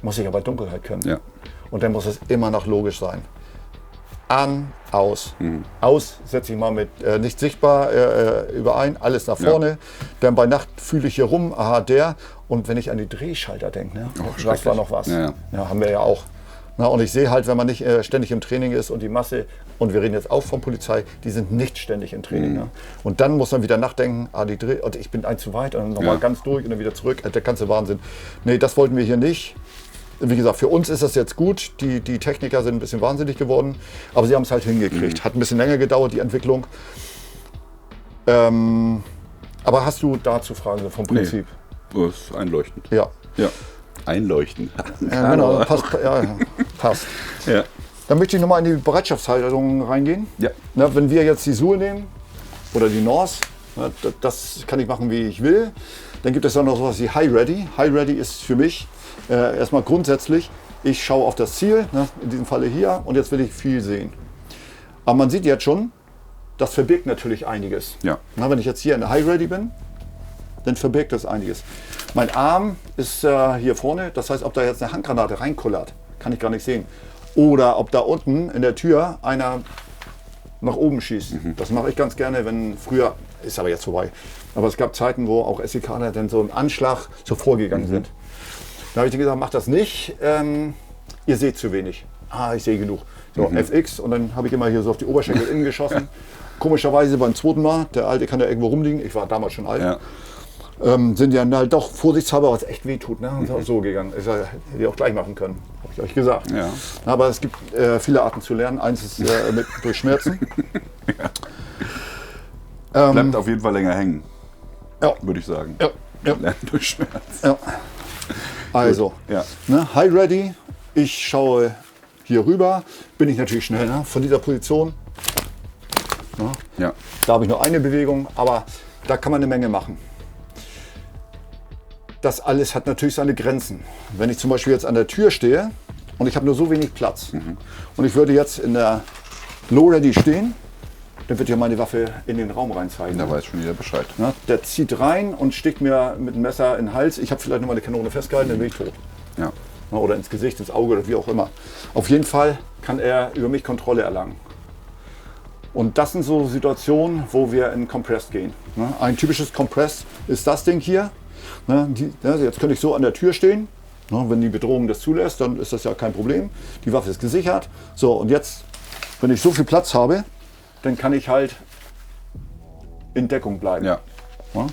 muss ich aber bei Dunkelheit können. Ja. Und dann muss es immer noch logisch sein. An, aus. Aus setze ich mal mit nicht sichtbar überein, alles nach vorne. Dann bei Nacht fühle ich hier rum, aha, der. Und wenn ich an die Drehschalter denke, ne, das war noch was. Ja. Ja, haben wir ja auch. Na, und ich sehe halt, wenn man nicht ständig im Training ist und die Masse, und wir reden jetzt auch von Polizei, die sind nicht ständig im Training. Ne? Und dann muss man wieder nachdenken, und ich bin ein zu weit und dann nochmal ganz durch und dann wieder zurück. Der ganze Wahnsinn. Nee, das wollten wir hier nicht. Wie gesagt, für uns ist das jetzt gut. Die Techniker sind ein bisschen wahnsinnig geworden, aber sie haben es halt hingekriegt. Hat ein bisschen länger gedauert, die Entwicklung. Aber hast du dazu Fragen so vom Prinzip? Nee, das ist einleuchtend. Ja. Ja. Einleuchtend. Ja, genau, passt. Ja, passt. Ja. Dann möchte ich nochmal in die Bereitschaftshaltung reingehen. Ja. Na, wenn wir jetzt die Suhl nehmen oder die Norse, na, das kann ich machen, wie ich will. Dann gibt es dann noch sowas wie High Ready. High Ready ist für mich erstmal grundsätzlich, ich schaue auf das Ziel, ne, in diesem Falle hier, und jetzt will ich viel sehen. Aber man sieht jetzt schon, das verbirgt natürlich einiges. Ja. Na, wenn ich jetzt hier in der High Ready bin, dann verbirgt das einiges. Mein Arm ist hier vorne, das heißt, ob da jetzt eine Handgranate reinkullert, kann ich gar nicht sehen. Oder ob da unten in der Tür einer nach oben schießt. Das mache ich ganz gerne, wenn früher, ist aber jetzt vorbei, aber es gab Zeiten, wo auch SEKler dann so im Anschlag so vorgegangen sind. Da habe ich gesagt, macht das nicht, ihr seht zu wenig. Ich sehe genug. So, FX, und dann habe ich immer hier so auf die Oberschenkel innen geschossen. Komischerweise beim zweiten Mal, der Alte kann ja irgendwo rumliegen, ich war damals schon alt. Ja. Sind ja halt doch vorsichtshalber, was echt weh tut, ne? Und so gegangen. Ich sag, hätte ich auch gleich machen können, habe ich euch gesagt. Ja. Aber es gibt viele Arten zu lernen. Eins ist durch Schmerzen. Bleibt auf jeden Fall länger hängen, Ja. würde ich sagen. Ja. Lernen durch Schmerz. Ja. Also, Ja. ne, High Ready, ich schaue hier rüber, bin ich natürlich schnell, ne? Von dieser Position. Ne? Ja. Da habe ich nur eine Bewegung, aber da kann man eine Menge machen. das alles hat natürlich seine Grenzen. Wenn ich zum Beispiel jetzt an der Tür stehe und ich habe nur so wenig Platz und ich würde jetzt in der Low Ready stehen, dann wird ja meine Waffe in den Raum rein zeigen. Da weiß schon jeder Bescheid. Ja, der zieht rein und sticht mir mit dem Messer in den Hals. Ich habe vielleicht noch mal eine Kanone festgehalten, dann bin ich tot. Ja. Ja, oder ins Gesicht, ins Auge oder wie auch immer. Auf jeden Fall kann er über mich Kontrolle erlangen. Und das sind so Situationen, wo wir in Compressed gehen. Ne? Ein typisches Compressed ist das Ding hier. Ne? Jetzt könnte ich so an der Tür stehen. Ne? Wenn die Bedrohung das zulässt, dann ist das ja kein Problem. Die Waffe ist gesichert. So, und jetzt, wenn ich so viel Platz habe, dann kann ich halt in Deckung bleiben. Ja. Ja?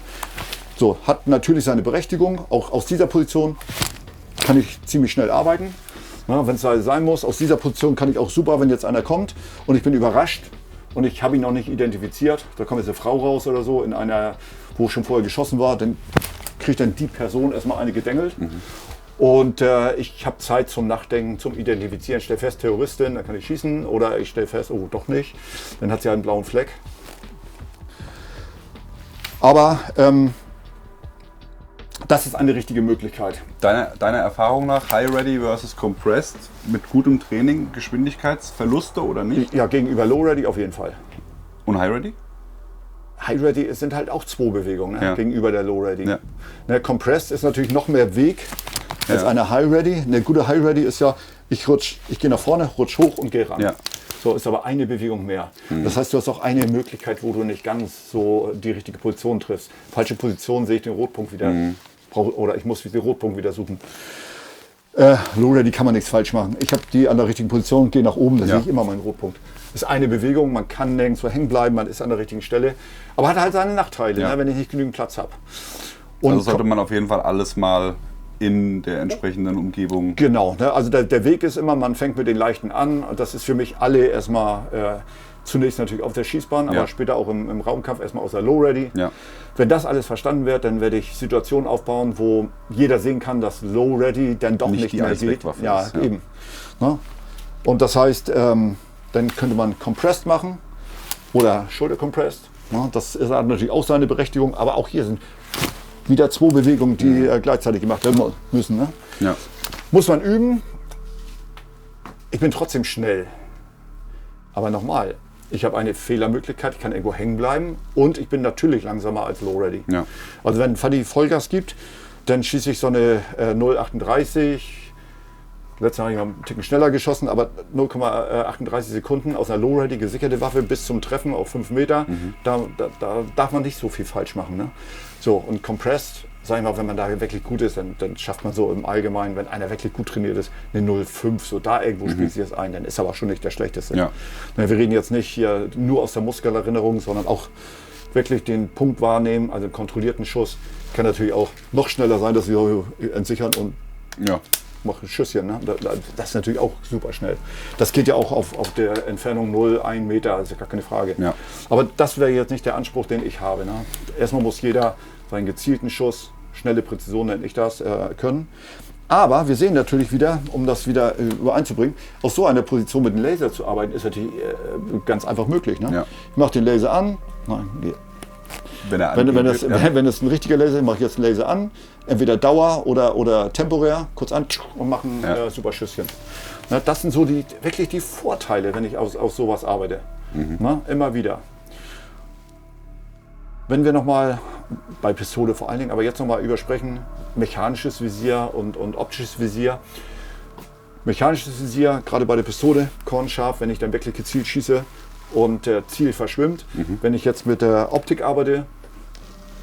So, hat natürlich seine Berechtigung. Auch aus dieser Position kann ich ziemlich schnell arbeiten. Ja, wenn es sein muss, aus dieser Position kann ich auch super, wenn jetzt einer kommt und ich bin überrascht und ich habe ihn noch nicht identifiziert, da kommt jetzt eine Frau raus oder so, in einer, wo schon vorher geschossen war, dann kriegt dann die Person erstmal eine gedengelt. Und ich habe Zeit zum Nachdenken, zum Identifizieren. Ich stelle fest, Terroristin, dann kann ich schießen, oder ich stelle fest, oh, doch nicht, dann hat sie einen blauen Fleck. Aber das ist eine richtige Möglichkeit. Deiner Erfahrung nach High Ready versus Compressed mit gutem Training, Geschwindigkeitsverluste oder nicht? Ja, gegenüber Low Ready auf jeden Fall. Und High Ready? High Ready sind halt auch 2 Bewegungen, ne, Ja. gegenüber der Low Ready. Ja. Ne, Compressed ist natürlich noch mehr Weg als Ja. eine High Ready. Eine gute High Ready ist ja, ich gehe nach vorne, rutsch hoch und gehe ran. Ja. So ist aber eine Bewegung mehr. Das heißt, du hast auch eine Möglichkeit, wo du nicht ganz so die richtige Position triffst. Falsche Position, sehe ich den Rotpunkt wieder. Oder ich muss den Rotpunkt wieder suchen. Low Ready kann man nichts falsch machen. Ich habe die an der richtigen Position, gehe nach oben, da Ja. sehe ich immer meinen Rotpunkt. Das ist eine Bewegung, man kann nirgendwo hängen bleiben, man ist an der richtigen Stelle. Aber hat halt seine Nachteile, Ja. ne, wenn ich nicht genügend Platz habe. Also sollte man auf jeden Fall alles mal in der entsprechenden Umgebung. Genau, ne, also der Weg ist immer, man fängt mit den Leichten an. Und das ist für mich alle erstmal zunächst natürlich auf der Schießbahn, aber Ja. später auch im Raumkampf erstmal aus der Low Ready. Ja. Wenn das alles verstanden wird, dann werde ich Situationen aufbauen, wo jeder sehen kann, dass Low Ready dann doch Nicht nicht die mehr geht. Allzweckwaffe Ja, ist, ja. eben. Ne? Und das heißt, dann könnte man Compressed machen oder Shoulder Compressed. Ne? Das hat natürlich auch seine Berechtigung, aber auch hier sind wieder 2 Bewegungen, die gleichzeitig gemacht werden müssen. Ne? Ja. Muss man üben. Ich bin trotzdem schnell. Aber nochmal, ich habe eine Fehlermöglichkeit, ich kann irgendwo hängen bleiben und ich bin natürlich langsamer als Low Ready. Ja. Also wenn Fadi Vollgas gibt, dann schieße ich so eine 0,38. Letztes Mal habe ich mal einen Ticken schneller geschossen, aber 0,38 Sekunden aus einer Low Ready gesicherte Waffe bis zum Treffen auf 5 Meter. Da darf man nicht so viel falsch machen. Ne? So, und Compressed, sag ich mal, wenn man da wirklich gut ist, dann schafft man so im Allgemeinen, wenn einer wirklich gut trainiert ist, eine 0,5, so da irgendwo spielt sich das ein, dann ist aber schon nicht der schlechteste. Ja. Na, wir reden jetzt nicht hier nur aus der Muskelerinnerung, sondern auch wirklich den Punkt wahrnehmen, also einen kontrollierten Schuss. Kann natürlich auch noch schneller sein, dass wir entsichern und Ja. mache ein Schüsschen. Ne? Das ist natürlich auch super schnell. Das geht ja auch auf der Entfernung 0,1 Meter, also gar keine Frage. Ja. Aber das wäre jetzt nicht der Anspruch, den ich habe. Ne? Erstmal muss jeder seinen gezielten Schuss, schnelle Präzision nenne ich das, können. Aber wir sehen natürlich wieder, um das wieder übereinzubringen, aus so einer Position mit dem Laser zu arbeiten, ist natürlich ganz einfach möglich. Ne? Ja. Ich mache den Laser an. Nein, wenn es ein richtiger Laser ist, mache ich jetzt einen Laser an. Entweder Dauer oder temporär, kurz an und mache ein super Schüsschen. Na, das sind so wirklich die Vorteile, wenn ich aus sowas arbeite. Na, immer wieder. Wenn wir nochmal bei Pistole vor allen Dingen, aber jetzt nochmal übersprechen, mechanisches Visier und optisches Visier. Mechanisches Visier, gerade bei der Pistole, kornscharf, wenn ich dann wirklich gezielt schieße und der Ziel verschwimmt. Wenn ich jetzt mit der Optik arbeite,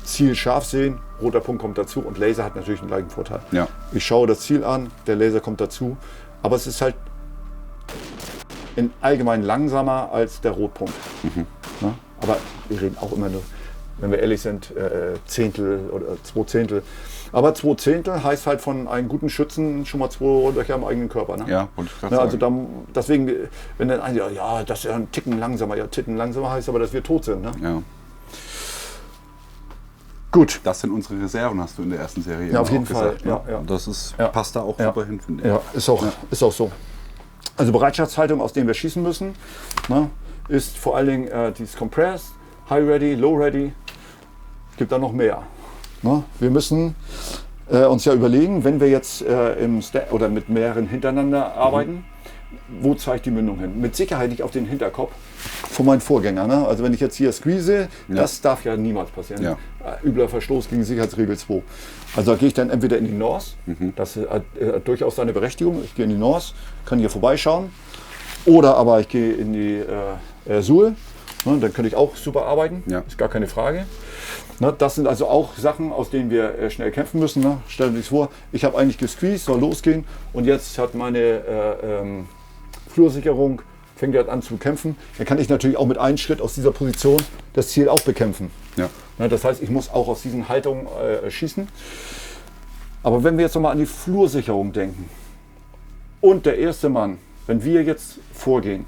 Ziel scharf sehen, roter Punkt kommt dazu und Laser hat natürlich einen gleichen Vorteil. Ja. Ich schaue das Ziel an, der Laser kommt dazu, aber es ist halt in allgemein langsamer als der Rotpunkt. Na, aber wir reden auch immer nur, wenn wir ehrlich sind, Zehntel oder 2 Zehntel. Aber 2 Zehntel heißt halt von einem guten Schützen schon mal 2 Löcher im eigenen Körper. Ne? Ja, wollte ich gerade Ja, also sagen. deswegen, wenn dann einer, ja, das ist ja ein Ticken langsamer. Ja, Ticken langsamer heißt aber, dass wir tot sind. Ne? Ja. Gut. Das sind unsere Reserven, hast du in der ersten Serie Ja, immer auf jeden auch gesagt. Fall. Ne? Ja, ja. Das ist, Ja. passt da auch Ja. super hin, finde ich. Ja, ist auch so. Also Bereitschaftshaltung, aus denen wir schießen müssen, ne, ist vor allen Dingen dieses Compressed, High Ready, Low Ready. Gibt da noch mehr. Ne? Wir müssen uns ja überlegen, wenn wir jetzt oder mit mehreren hintereinander arbeiten, wo zeigt die Mündung hin? Mit Sicherheit nicht auf den Hinterkopf von meinem Vorgänger. Ne? Also wenn ich jetzt hier squeeze, das darf ja niemals passieren. Ja. Übler Verstoß gegen Sicherheitsregel 2. Also da gehe ich dann entweder in die North, das hat durchaus seine Berechtigung, ich gehe in die North, kann hier vorbeischauen, oder aber ich gehe in die Suhl, ne? Dann könnte ich auch super arbeiten, ist gar keine Frage. Ne? Das sind also auch Sachen, aus denen wir schnell kämpfen müssen. Ne? Stellen Sie sich vor, ich habe eigentlich gesqueezed, soll losgehen und jetzt hat meine Flursicherung fängt jetzt an zu kämpfen, dann kann ich natürlich auch mit einem Schritt aus dieser Position das Ziel auch bekämpfen. Ja. Das heißt, ich muss auch aus diesen Haltungen schießen. Aber wenn wir jetzt nochmal an die Flursicherung denken und der erste Mann, wenn wir jetzt vorgehen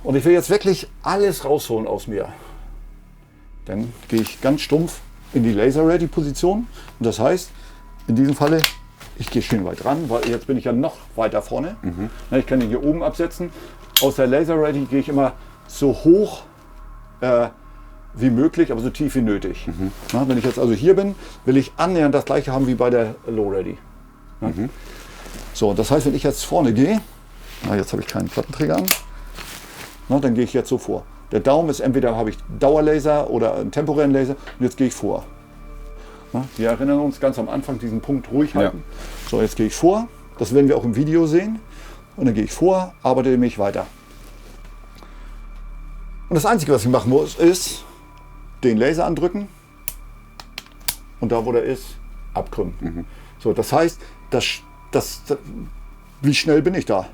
und ich will jetzt wirklich alles rausholen aus mir, dann gehe ich ganz stumpf in die Laser-Ready-Position und das heißt, in diesem Falle, ich gehe schön weit ran, weil jetzt bin ich ja noch weiter vorne. Ich kann den hier oben absetzen. Aus der Laser Ready gehe ich immer so hoch wie möglich, aber so tief wie nötig. Wenn ich jetzt also hier bin, will ich annähernd das gleiche haben wie bei der Low Ready. So, das heißt, wenn ich jetzt vorne gehe, jetzt habe ich keinen Plattenträger an, dann gehe ich jetzt so vor. Der Daumen ist entweder habe ich Dauerlaser oder einen temporären Laser und jetzt gehe ich vor. Wir erinnern uns ganz am Anfang, diesen Punkt ruhig halten. Ja. So, jetzt gehe ich vor. Das werden wir auch im Video sehen. Und dann gehe ich vor, arbeite mich weiter. Und das Einzige, was ich machen muss, ist den Laser andrücken und da, wo der ist, abkrümmen. So, das heißt, wie schnell bin ich da?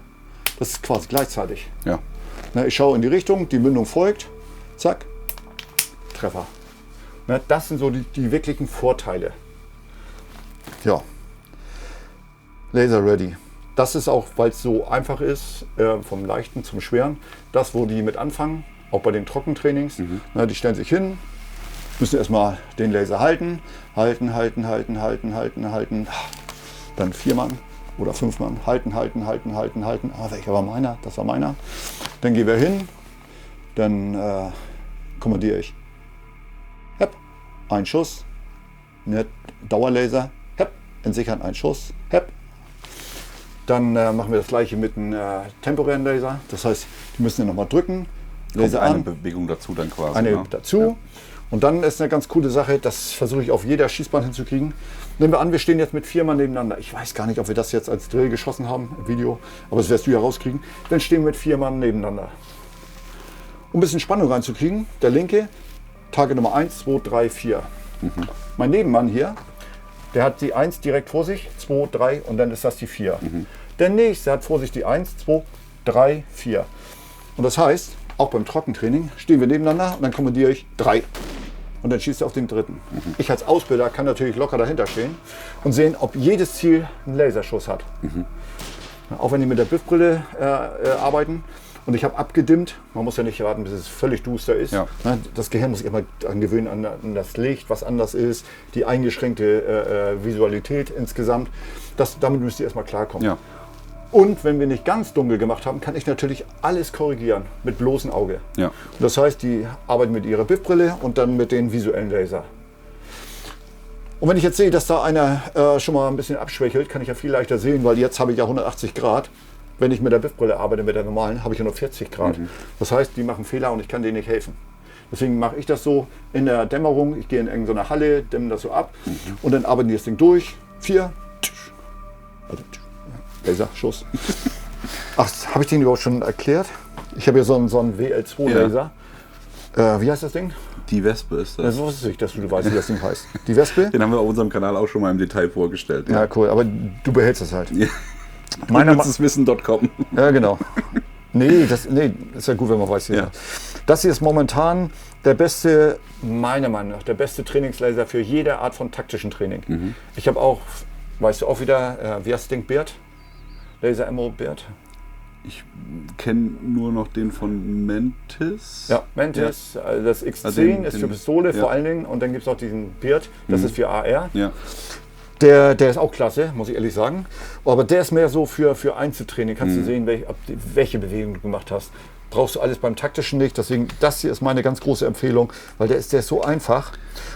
Das ist quasi gleichzeitig. Ja. Ich schaue in die Richtung, die Mündung folgt, zack, Treffer. Das sind so die wirklichen Vorteile. Ja, Laser Ready. Das ist auch, weil es so einfach ist, vom Leichten zum Schweren, das, wo die mit anfangen, auch bei den Trockentrainings. Die stellen sich hin, müssen erstmal den Laser halten. Dann 4 Mann oder 5 Mann. Halten. Welcher war meiner? Das war meiner. Dann gehen wir hin, dann kommandiere ich. Ein Schuss, Dauerlaser, entsichern, ein Schuss, Dann machen wir das gleiche mit einem temporären Laser. Das heißt, die müssen ja nochmal drücken. Laser eine an, Bewegung dazu dann quasi. eine dazu. Ja. Und dann ist eine ganz coole Sache, das versuche ich auf jeder Schießbahn hinzukriegen. Nehmen wir an, wir stehen jetzt mit 4 Mann nebeneinander. Ich weiß gar nicht, ob wir das jetzt als Drill geschossen haben, im Video, aber das wirst du ja rauskriegen. Dann stehen wir mit 4 Mann nebeneinander. Um ein bisschen Spannung reinzukriegen, der linke, Target Nummer 1, 2, 3, 4. Mein Nebenmann hier, der hat die 1 direkt vor sich, 2, 3 und dann ist das die 4. Der nächste hat vor sich die 1, 2, 3, 4. Und das heißt, auch beim Trockentraining stehen wir nebeneinander und dann kommandiere ich 3. Und dann schießt er auf den dritten. Ich als Ausbilder kann natürlich locker dahinter stehen und sehen, ob jedes Ziel einen Laserschuss hat. Auch wenn die mit der Biff-Brille arbeiten. Und ich habe abgedimmt, man muss ja nicht warten, bis es völlig duster ist. Ja. Das Gehirn muss sich immer angewöhnen an das Licht, was anders ist, die eingeschränkte Visualität insgesamt. Damit müsst ihr erstmal klarkommen. Ja. Und wenn wir nicht ganz dunkel gemacht haben, kann ich natürlich alles korrigieren mit bloßem Auge. Ja. Das heißt, die arbeiten mit ihrer Biff-Brille und dann mit den visuellen Laser. Und wenn ich jetzt sehe, dass da einer schon mal ein bisschen abschwächelt, kann ich ja viel leichter sehen, weil jetzt habe ich ja 180 Grad. Wenn ich mit der Biff-Brille arbeite, mit der normalen, habe ich ja nur 40 Grad. Das heißt, die machen Fehler und ich kann denen nicht helfen. Deswegen mache ich das so in der Dämmerung. Ich gehe in irgendeine Halle, dämme das so ab und dann arbeiten die das Ding durch. 4. Also, Laser, Schuss. Ach, habe ich den überhaupt schon erklärt? Ich habe hier so einen WL2-Laser. Ja. Wie heißt das Ding? Die Wespe ist das. Das wusste ich, dass du weißt, wie das Ding heißt. Die Wespe? Den haben wir auf unserem Kanal auch schon mal im Detail vorgestellt. Ja, cool. Aber du behältst das halt. Ja. Wissen.com. Ja, genau. Nee, das ist ja gut, wenn man weiß. Ja. Das hier ist momentan der beste, meiner Meinung nach, der beste Trainingslaser für jede Art von taktischen Training. Ich habe auch, weißt du auch wieder, wie heißt das Ding, Beard? Laser Ammo Beard? Ich kenne nur noch den von Mantis. Ja, Mantis, ja. Also das X10 ist für Pistole vor allen Dingen und dann gibt es noch diesen Beard, das ist für AR. Ja. Der ist auch klasse, muss ich ehrlich sagen. Aber der ist mehr so für Einzeltraining. Kannst du sehen, welche Bewegung du gemacht hast. Brauchst du alles beim taktischen nicht. Deswegen, das hier ist meine ganz große Empfehlung, weil der ist so einfach.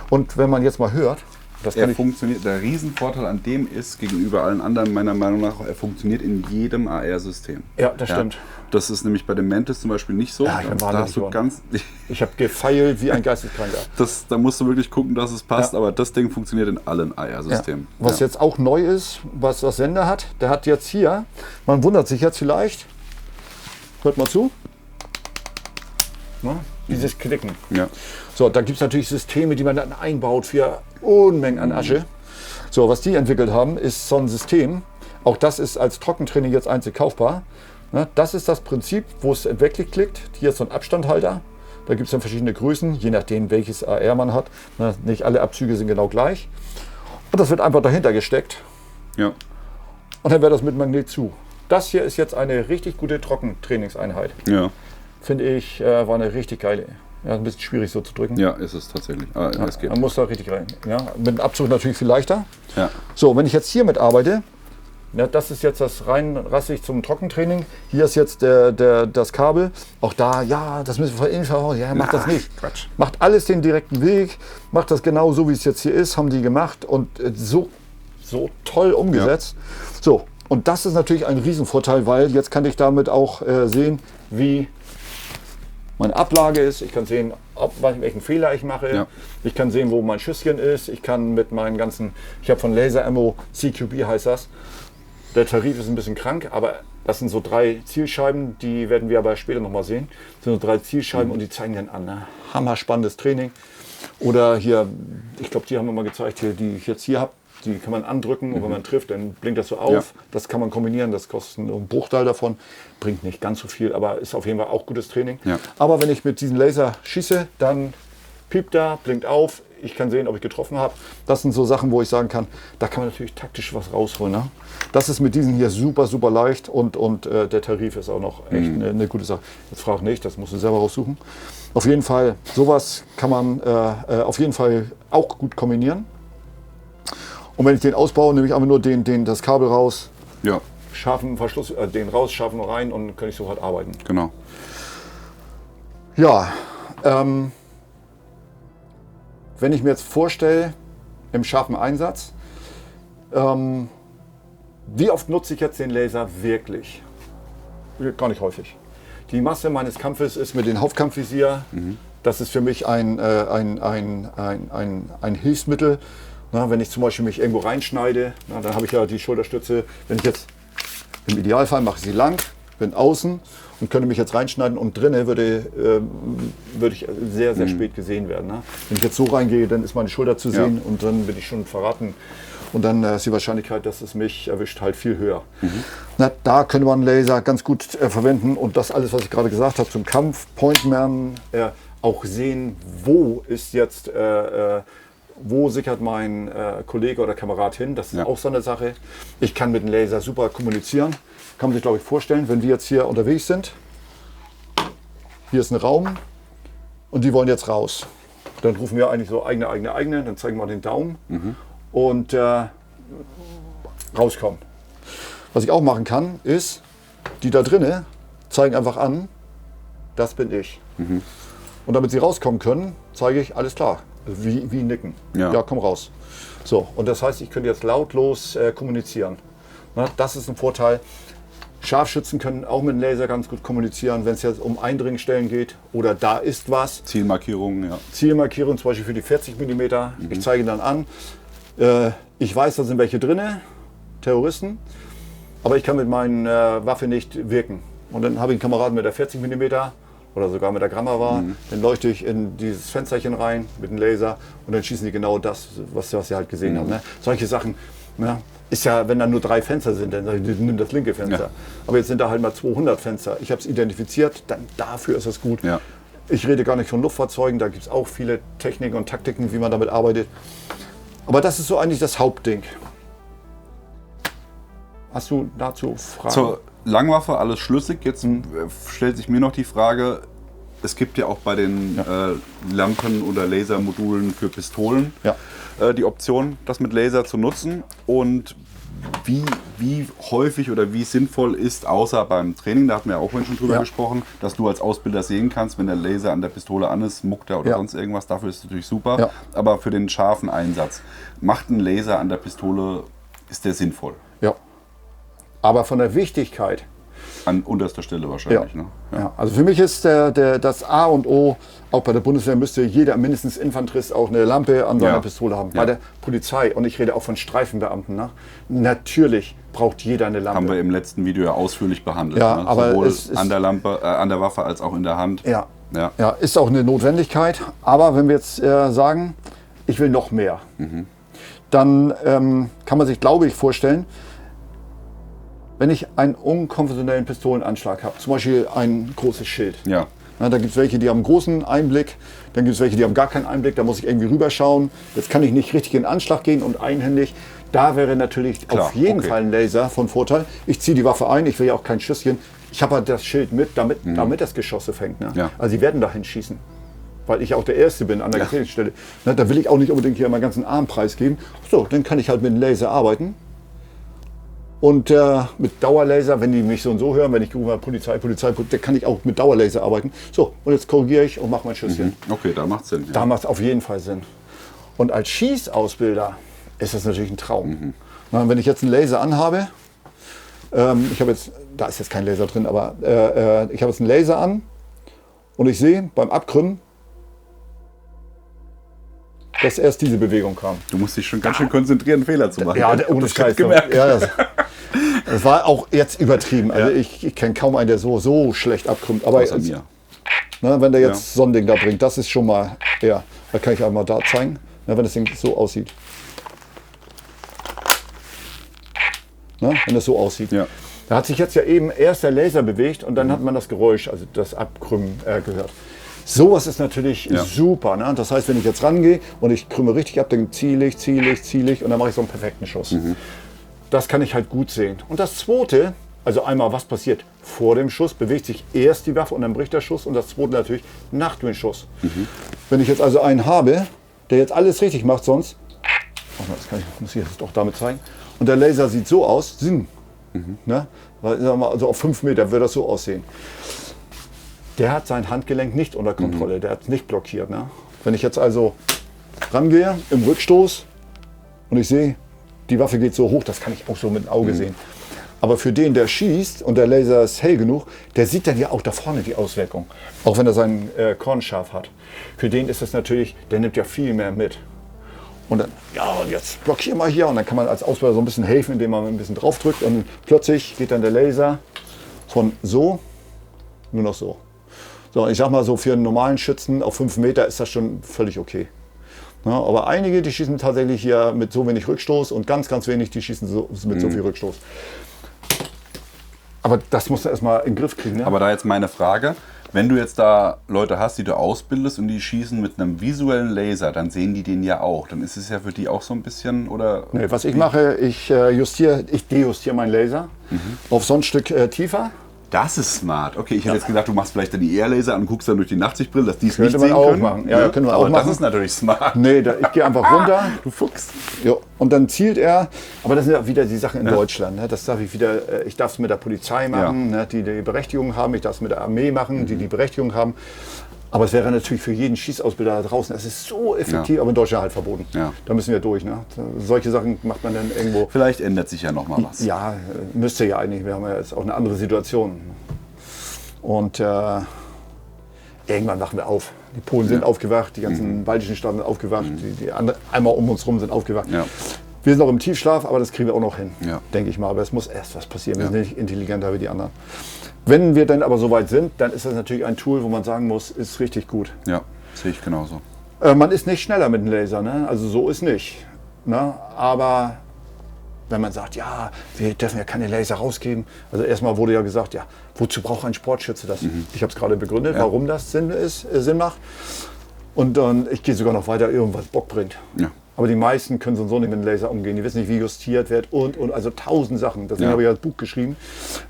Und wenn man jetzt mal hört, Das Er kann ich, funktioniert, der Riesenvorteil an dem ist, gegenüber allen anderen meiner Meinung nach, er funktioniert in jedem AR-System. ja, das stimmt. Das ist nämlich bei dem Mantis zum Beispiel nicht so. Ja, ich bin da wahnsinnig hast du geworden. ganz, Ich habe gefeilt wie ein Geisteskranker. da musst du wirklich gucken, dass es passt, Ja. aber das Ding funktioniert in allen Ja. AR-Systemen. Was jetzt auch neu ist, was Sender hat, der hat jetzt hier, man wundert sich jetzt vielleicht, hört mal zu, ne? Dieses Klicken. Ja. So, da gibt es natürlich Systeme, die man dann einbaut für Unmengen an Asche. So, was die entwickelt haben, ist so ein System. Auch das ist als Trockentraining jetzt einzeln kaufbar. Ne, das ist das Prinzip, wo es wirklich klickt. Hier ist so ein Abstandhalter. Da gibt es dann verschiedene Größen, je nachdem welches AR man hat. Ne, nicht alle Abzüge sind genau gleich. Und das wird einfach dahinter gesteckt. Ja. Und dann wäre das mit Magnet zu. Das hier ist jetzt eine richtig gute Trockentrainingseinheit. Ja. Finde ich, war eine richtig geile. Ja, ein bisschen schwierig so zu drücken. Ja, ist es tatsächlich. Ah, es geht. Man muss da richtig rein. Ja, mit dem Abzug natürlich viel leichter. Ja. So, wenn ich jetzt hier mit arbeite, ja, das ist jetzt das rein rassig zum Trockentraining. Hier ist jetzt das Kabel. Auch da, ja, das müssen wir verinnerlichen. Ja, macht das nicht. Quatsch. Macht alles den direkten Weg. Macht das genau so, wie es jetzt hier ist. Haben die gemacht und so toll umgesetzt. So, und das ist natürlich ein Riesenvorteil, weil jetzt kann ich damit auch sehen, wie meine Ablage ist. Ich kann sehen, welchen Fehler ich mache. Ja. Ich kann sehen, wo mein Schüsschen ist. Ich kann mit meinen ganzen, ich habe von Laser Ammo, CQB heißt das. Der Tarif ist ein bisschen krank, aber das sind so 3 Zielscheiben, die werden wir aber später nochmal sehen. Das sind so 3 Zielscheiben und die zeigen dann an. Ne? Hammer spannendes Training. Oder hier, ich glaube, die haben wir mal gezeigt, hier, die ich jetzt hier habe. Die kann man andrücken und wenn man trifft, dann blinkt das so auf. Ja. Das kann man kombinieren, das kostet einen Bruchteil davon. Bringt nicht ganz so viel, aber ist auf jeden Fall auch gutes Training. Ja. Aber wenn ich mit diesem Laser schieße, dann piept da, blinkt auf. Ich kann sehen, ob ich getroffen habe. Das sind so Sachen, wo ich sagen kann, da kann man natürlich taktisch was rausholen. Ne? Das ist mit diesen hier super, super leicht und der Tarif ist auch noch echt eine gute Sache. Jetzt frag nicht, das musst du selber raussuchen. Auf jeden Fall, sowas kann man auf jeden Fall auch gut kombinieren. Und wenn ich den ausbaue, nehme ich einfach nur das Kabel raus, Ja, scharfen Verschluss, den raus, scharfen rein und dann kann ich sofort arbeiten. genau. Ja, wenn ich mir jetzt vorstelle, im scharfen Einsatz, wie oft nutze ich jetzt den Laser wirklich? Gar nicht häufig. Die Masse meines Kampfes ist mit dem Hauptkampfvisier. Das ist für mich ein Hilfsmittel. Na, wenn ich zum Beispiel mich irgendwo reinschneide, na, dann habe ich ja die Schulterstütze. Wenn ich jetzt, im Idealfall mache ich sie lang, bin außen und könnte mich jetzt reinschneiden und drinnen würde ich sehr, sehr spät gesehen werden. Ne? Wenn ich jetzt so reingehe, dann ist meine Schulter zu sehen und dann bin ich schon verraten. Und dann ist die Wahrscheinlichkeit, dass es mich erwischt, halt viel höher. Na, da könnte man Laser ganz gut verwenden und das alles, was ich gerade gesagt habe zum Kampf, Pointman, auch sehen, wo ist jetzt wo sichert mein Kollege oder Kamerad hin. Das ist auch so eine Sache. Ich kann mit dem Laser super kommunizieren. Kann man sich, glaube ich, vorstellen, wenn wir jetzt hier unterwegs sind. Hier ist ein Raum und die wollen jetzt raus. Dann rufen wir eigentlich so eigene. Dann zeigen wir den Daumen und rauskommen. Was ich auch machen kann, ist, die da drinnen zeigen einfach an, das bin ich. Und damit sie rauskommen können, zeige ich, alles klar. Wie nicken. Ja, komm raus. So, und das heißt, ich könnte jetzt lautlos kommunizieren. Na, das ist ein Vorteil. Scharfschützen können auch mit dem Laser ganz gut kommunizieren, wenn es jetzt um Eindringstellen geht oder da ist was. Zielmarkierungen, ja. Zielmarkierung zum Beispiel für die 40 mm. Ich zeige dann an. Ich weiß, da sind welche drin, Terroristen, aber ich kann mit meiner Waffe nicht wirken. Und dann habe ich einen Kameraden mit der 40 mm. oder sogar mit der Grammarwa, dann leuchte ich in dieses Fensterchen rein mit dem Laser und dann schießen die genau das, was sie halt gesehen haben. Ne? Solche Sachen, ne? Ist ja, wenn da nur 3 Fenster sind, dann sage ich, nimm das linke Fenster. Ja. Aber jetzt sind da halt mal 200 Fenster. Ich habe es identifiziert, dann dafür ist es gut. Ja. Ich rede gar nicht von Luftfahrzeugen, da gibt es auch viele Techniken und Taktiken, wie man damit arbeitet. Aber das ist so eigentlich das Hauptding. Hast du dazu Fragen? Zur Langwaffe alles schlüssig. Jetzt stellt sich mir noch die Frage, es gibt ja auch bei den Lampen oder Lasermodulen für Pistolen die Option, das mit Laser zu nutzen. Und wie häufig oder wie sinnvoll ist, außer beim Training, da hatten wir ja auch vorhin schon drüber gesprochen, dass du als Ausbilder sehen kannst, wenn der Laser an der Pistole an ist, muckt er oder sonst irgendwas, dafür ist es natürlich super. Ja. Aber für den scharfen Einsatz, macht ein Laser an der Pistole, ist der sinnvoll? Ja. Aber von der Wichtigkeit. An unterster Stelle wahrscheinlich. Ja. Ne? Ja. Also für mich ist das A und O, auch bei der Bundeswehr müsste jeder mindestens Infanterist auch eine Lampe an seiner Pistole haben. Bei der Polizei, und ich rede auch von Streifenbeamten, ne? Natürlich braucht jeder eine Lampe. Haben wir im letzten Video ja ausführlich behandelt. Ja, ne? aber sowohl an der Lampe, an der Waffe als auch in der Hand. Ja. Ist auch eine Notwendigkeit. Aber wenn wir jetzt sagen, ich will noch mehr, dann kann man sich, glaube ich, vorstellen, wenn ich einen unkonventionellen Pistolenanschlag habe, zum Beispiel ein großes Schild. Ja. Da gibt es welche, die haben einen großen Einblick, dann gibt es welche, die haben gar keinen Einblick, da muss ich irgendwie rüberschauen. Jetzt kann ich nicht richtig in den Anschlag gehen und einhändig. Da wäre natürlich auf jeden Fall ein Laser von Vorteil. Ich ziehe die Waffe ein, ich will ja auch kein Schüsschen. Ich habe halt das Schild mit, damit das Geschosse fängt. Ne? Ja. Also sie werden dahin schießen, weil ich auch der Erste bin an der Gefährungsstelle. Da will ich auch nicht unbedingt hier meinen ganzen Arm preisgeben. So, dann kann ich halt mit dem Laser arbeiten. Und mit Dauerlaser, wenn die mich so und so hören, wenn ich rufe Polizei, da kann ich auch mit Dauerlaser arbeiten. So, und jetzt korrigiere ich und mache mein Schüsschen. Okay, da macht es Sinn. Ja. Da macht es auf jeden Fall Sinn. Und als Schießausbilder ist das natürlich ein Traum. Na, wenn ich jetzt einen Laser anhabe, ich habe jetzt, da ist jetzt kein Laser drin, aber ich habe jetzt einen Laser an und ich sehe beim Abkrümmen, dass erst diese Bewegung kam. Du musst dich schon ganz schön konzentrieren, einen Fehler zu machen. Ja, ohne Scheiß. Ja, das war auch jetzt übertrieben. Also ich kenne kaum einen, der so schlecht abkrümmt. Aber außer mir. Ne, wenn der jetzt so ein Ding da bringt, das ist schon mal, da kann ich einmal da zeigen, wenn das Ding so aussieht. Ne, wenn das so aussieht. Ja. Da hat sich jetzt ja eben erst der Laser bewegt und dann hat man das Geräusch, also das Abkrümmen gehört. Sowas ist natürlich super. Ne? Das heißt, wenn ich jetzt rangehe und ich krümme richtig ab, dann ziele ich und dann mache ich so einen perfekten Schuss. Das kann ich halt gut sehen. Und das Zweite, also einmal, was passiert vor dem Schuss, bewegt sich erst die Waffe und dann bricht der Schuss. Und das Zweite natürlich nach dem Schuss. Wenn ich jetzt also einen habe, der jetzt alles richtig macht, sonst, muss ich jetzt doch damit zeigen, und der Laser sieht so aus, ne? Weil, sagen wir mal, also auf 5 Meter würde das so aussehen. Der hat sein Handgelenk nicht unter Kontrolle, der hat es nicht blockiert. Ne? Wenn ich jetzt also rangehe im Rückstoß und ich sehe, die Waffe geht so hoch, das kann ich auch so mit dem Auge sehen. Aber für den, der schießt und der Laser ist hell genug, der sieht dann ja auch da vorne die Auswirkung. Auch wenn er seinen Korn scharf hat. Für den ist das natürlich, der nimmt ja viel mehr mit. Und dann, und jetzt blockier mal hier. Und dann kann man als Ausbilder so ein bisschen helfen, indem man ein bisschen drauf drückt. Und plötzlich geht dann der Laser von so, nur noch so. So, ich sag mal so, für einen normalen Schützen auf 5 Meter ist das schon völlig okay. Ja, aber einige, die schießen tatsächlich hier mit so wenig Rückstoß und ganz, ganz wenig, die schießen mit so viel Rückstoß. Aber das musst du erstmal in den Griff kriegen. Ne? Aber da jetzt meine Frage, wenn du jetzt da Leute hast, die du ausbildest und die schießen mit einem visuellen Laser, dann sehen die den ja auch. Dann ist es ja für die auch so ein bisschen, oder? Nee, was ich mache, ich dejustiere meinen Laser auf so ein Stück tiefer. Das ist smart. Okay, ich hätte jetzt gedacht, du machst vielleicht dann die Ear-Laser und guckst dann durch die Nachtsichtbrille, dass die es nicht sehen können. Machen. Ja, können wir auch aber machen. Das ist natürlich smart. Nee, ich gehe einfach runter. Du Fuchs. Ja, und dann zielt er. Aber das sind ja wieder die Sachen in Deutschland. Ne? Das darf ich darf es mit der Polizei machen, ne? Die Berechtigung haben. Ich darf es mit der Armee machen, die Berechtigung haben. Aber es wäre natürlich für jeden Schießausbilder da draußen, es ist so effektiv, aber in Deutschland halt verboten. Ja. Da müssen wir durch. Ne? Solche Sachen macht man dann irgendwo. Vielleicht ändert sich ja noch mal was. Ja, müsste ja eigentlich. Wir haben ja jetzt auch eine andere Situation. Und irgendwann wachen wir auf. Die Polen sind aufgewacht, die ganzen baltischen Staaten sind aufgewacht, die einmal um uns herum sind aufgewacht. Ja. Wir sind noch im Tiefschlaf, aber das kriegen wir auch noch hin, denke ich mal. Aber es muss erst was passieren. Wir sind nicht intelligenter wie die anderen. Wenn wir dann aber soweit sind, dann ist das natürlich ein Tool, wo man sagen muss, ist richtig gut. Ja, sehe ich genauso. Man ist nicht schneller mit dem Laser, ne? Also so ist nicht. Ne? Aber wenn man sagt, ja, wir dürfen ja keine Laser rausgeben. Also erstmal wurde ja gesagt, ja, wozu braucht ein Sportschütze das? Ich habe es gerade begründet, warum das Sinn macht. Und dann, ich gehe sogar noch weiter, irgendwas Bock bringt. Ja. Aber die meisten können so nicht mit dem Laser umgehen. Die wissen nicht, wie justiert wird und also 1000 Sachen. Deswegen habe ich ja das Buch geschrieben,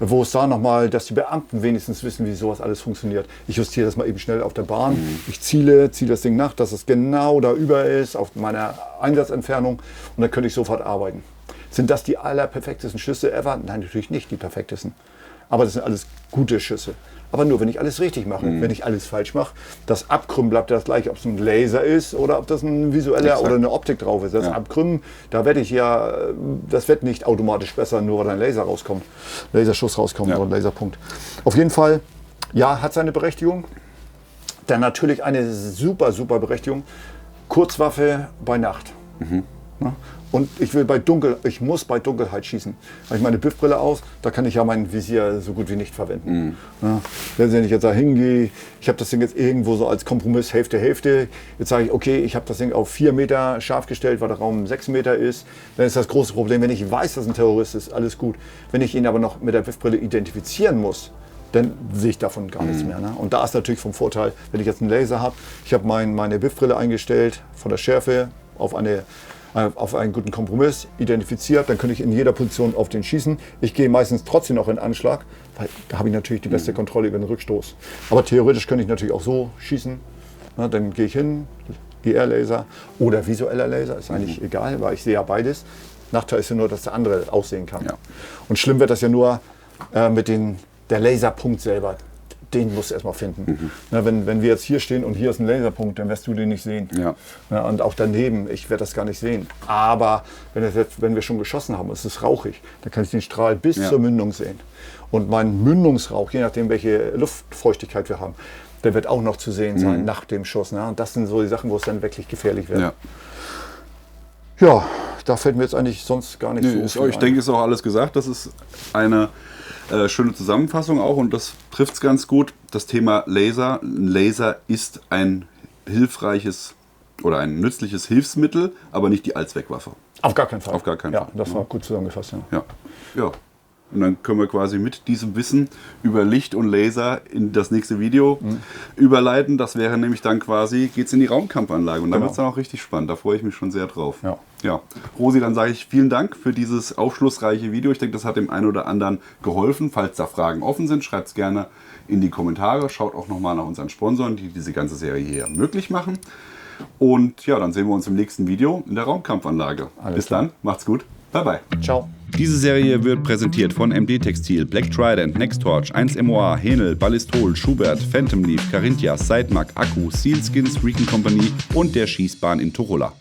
wo es da nochmal, dass die Beamten wenigstens wissen, wie sowas alles funktioniert. Ich justiere das mal eben schnell auf der Bahn. Ich ziehe das Ding nach, dass es genau da über ist, auf meiner Einsatzentfernung. Und dann könnte ich sofort arbeiten. Sind das die allerperfektesten Schüsse ever? Nein, natürlich nicht die perfektesten. Aber das sind alles gute Schüsse. Aber nur, wenn ich alles richtig mache. Wenn ich alles falsch mache, das Abkrümmen bleibt das gleiche, ob es ein Laser ist oder ob das ein visueller oder eine Optik drauf ist. Das Abkrümmen, da werde ich das wird nicht automatisch besser, nur weil ein Laser rauskommt, Laserschuss rauskommt oder ein Laserpunkt. Auf jeden Fall, ja, hat seine Berechtigung. Dann natürlich eine super, super Berechtigung. Kurzwaffe bei Nacht. Ja? Und ich muss bei Dunkelheit schießen. Habe ich meine Biffbrille aus, da kann ich ja mein Visier so gut wie nicht verwenden. Ja, wenn ich jetzt da hingehe, ich habe das Ding jetzt irgendwo so als Kompromiss Hälfte. Jetzt sage ich, okay, ich habe das Ding auf 4 Meter scharf gestellt, weil der Raum 6 Meter ist. Dann ist das große Problem, wenn ich weiß, dass ein Terrorist ist, alles gut. Wenn ich ihn aber noch mit der Biffbrille identifizieren muss, dann sehe ich davon gar nichts mehr. Ne? Und da ist natürlich vom Vorteil, wenn ich jetzt einen Laser habe, ich habe meine Biffbrille eingestellt, von der Schärfe auf einen guten Kompromiss, identifiziert, dann könnte ich in jeder Position auf den schießen. Ich gehe meistens trotzdem noch in Anschlag, weil da habe ich natürlich die beste Kontrolle über den Rückstoß. Aber theoretisch könnte ich natürlich auch so schießen. Na, dann gehe ich hin, IR-Laser oder visueller Laser, ist eigentlich egal, weil ich sehe ja beides. Nachteil ist ja nur, dass der andere aussehen kann. Ja. Und schlimm wird das ja nur der Laserpunkt selber. Den musst du erstmal finden. Na, wenn wir jetzt hier stehen und hier ist ein Laserpunkt, dann wirst du den nicht sehen. Ja. Na, und auch daneben, ich werde das gar nicht sehen. Aber wenn wir schon geschossen haben, es ist rauchig, dann kann ich den Strahl bis zur Mündung sehen. Und mein Mündungsrauch, je nachdem welche Luftfeuchtigkeit wir haben, der wird auch noch zu sehen sein nach dem Schuss. Ne? Und das sind so die Sachen, wo es dann wirklich gefährlich wird. Ja, da fällt mir jetzt eigentlich sonst gar nicht so viel ein. Ich denke, ist auch alles gesagt. Das ist eine schöne Zusammenfassung auch und das trifft es ganz gut. Das Thema Laser. Ein Laser ist ein hilfreiches oder ein nützliches Hilfsmittel, aber nicht die Allzweckwaffe. Auf gar keinen Fall. Auf gar keinen Fall. Das war gut zusammengefasst. Ja. Und dann können wir quasi mit diesem Wissen über Licht und Laser in das nächste Video überleiten. Das wäre nämlich dann quasi, geht's in die Raumkampfanlage. Und dann wird es dann auch richtig spannend. Da freue ich mich schon sehr drauf. Ja. Rosi, dann sage ich vielen Dank für dieses aufschlussreiche Video. Ich denke, das hat dem einen oder anderen geholfen. Falls da Fragen offen sind, schreibt es gerne in die Kommentare. Schaut auch nochmal nach unseren Sponsoren, die diese ganze Serie hier möglich machen. Und ja, dann sehen wir uns im nächsten Video in der Raumkampfanlage. Bis dann, macht's gut. Bye bye. Ciao. Diese Serie wird präsentiert von MD Textil, Black Trident, Nextorch, 1MOA, Henel, Ballistol, Schubert, Phantom Leaf, Carinthia, Sidemark, Akku, Sealskins, Recon Company und der Schießbahn in Tochola.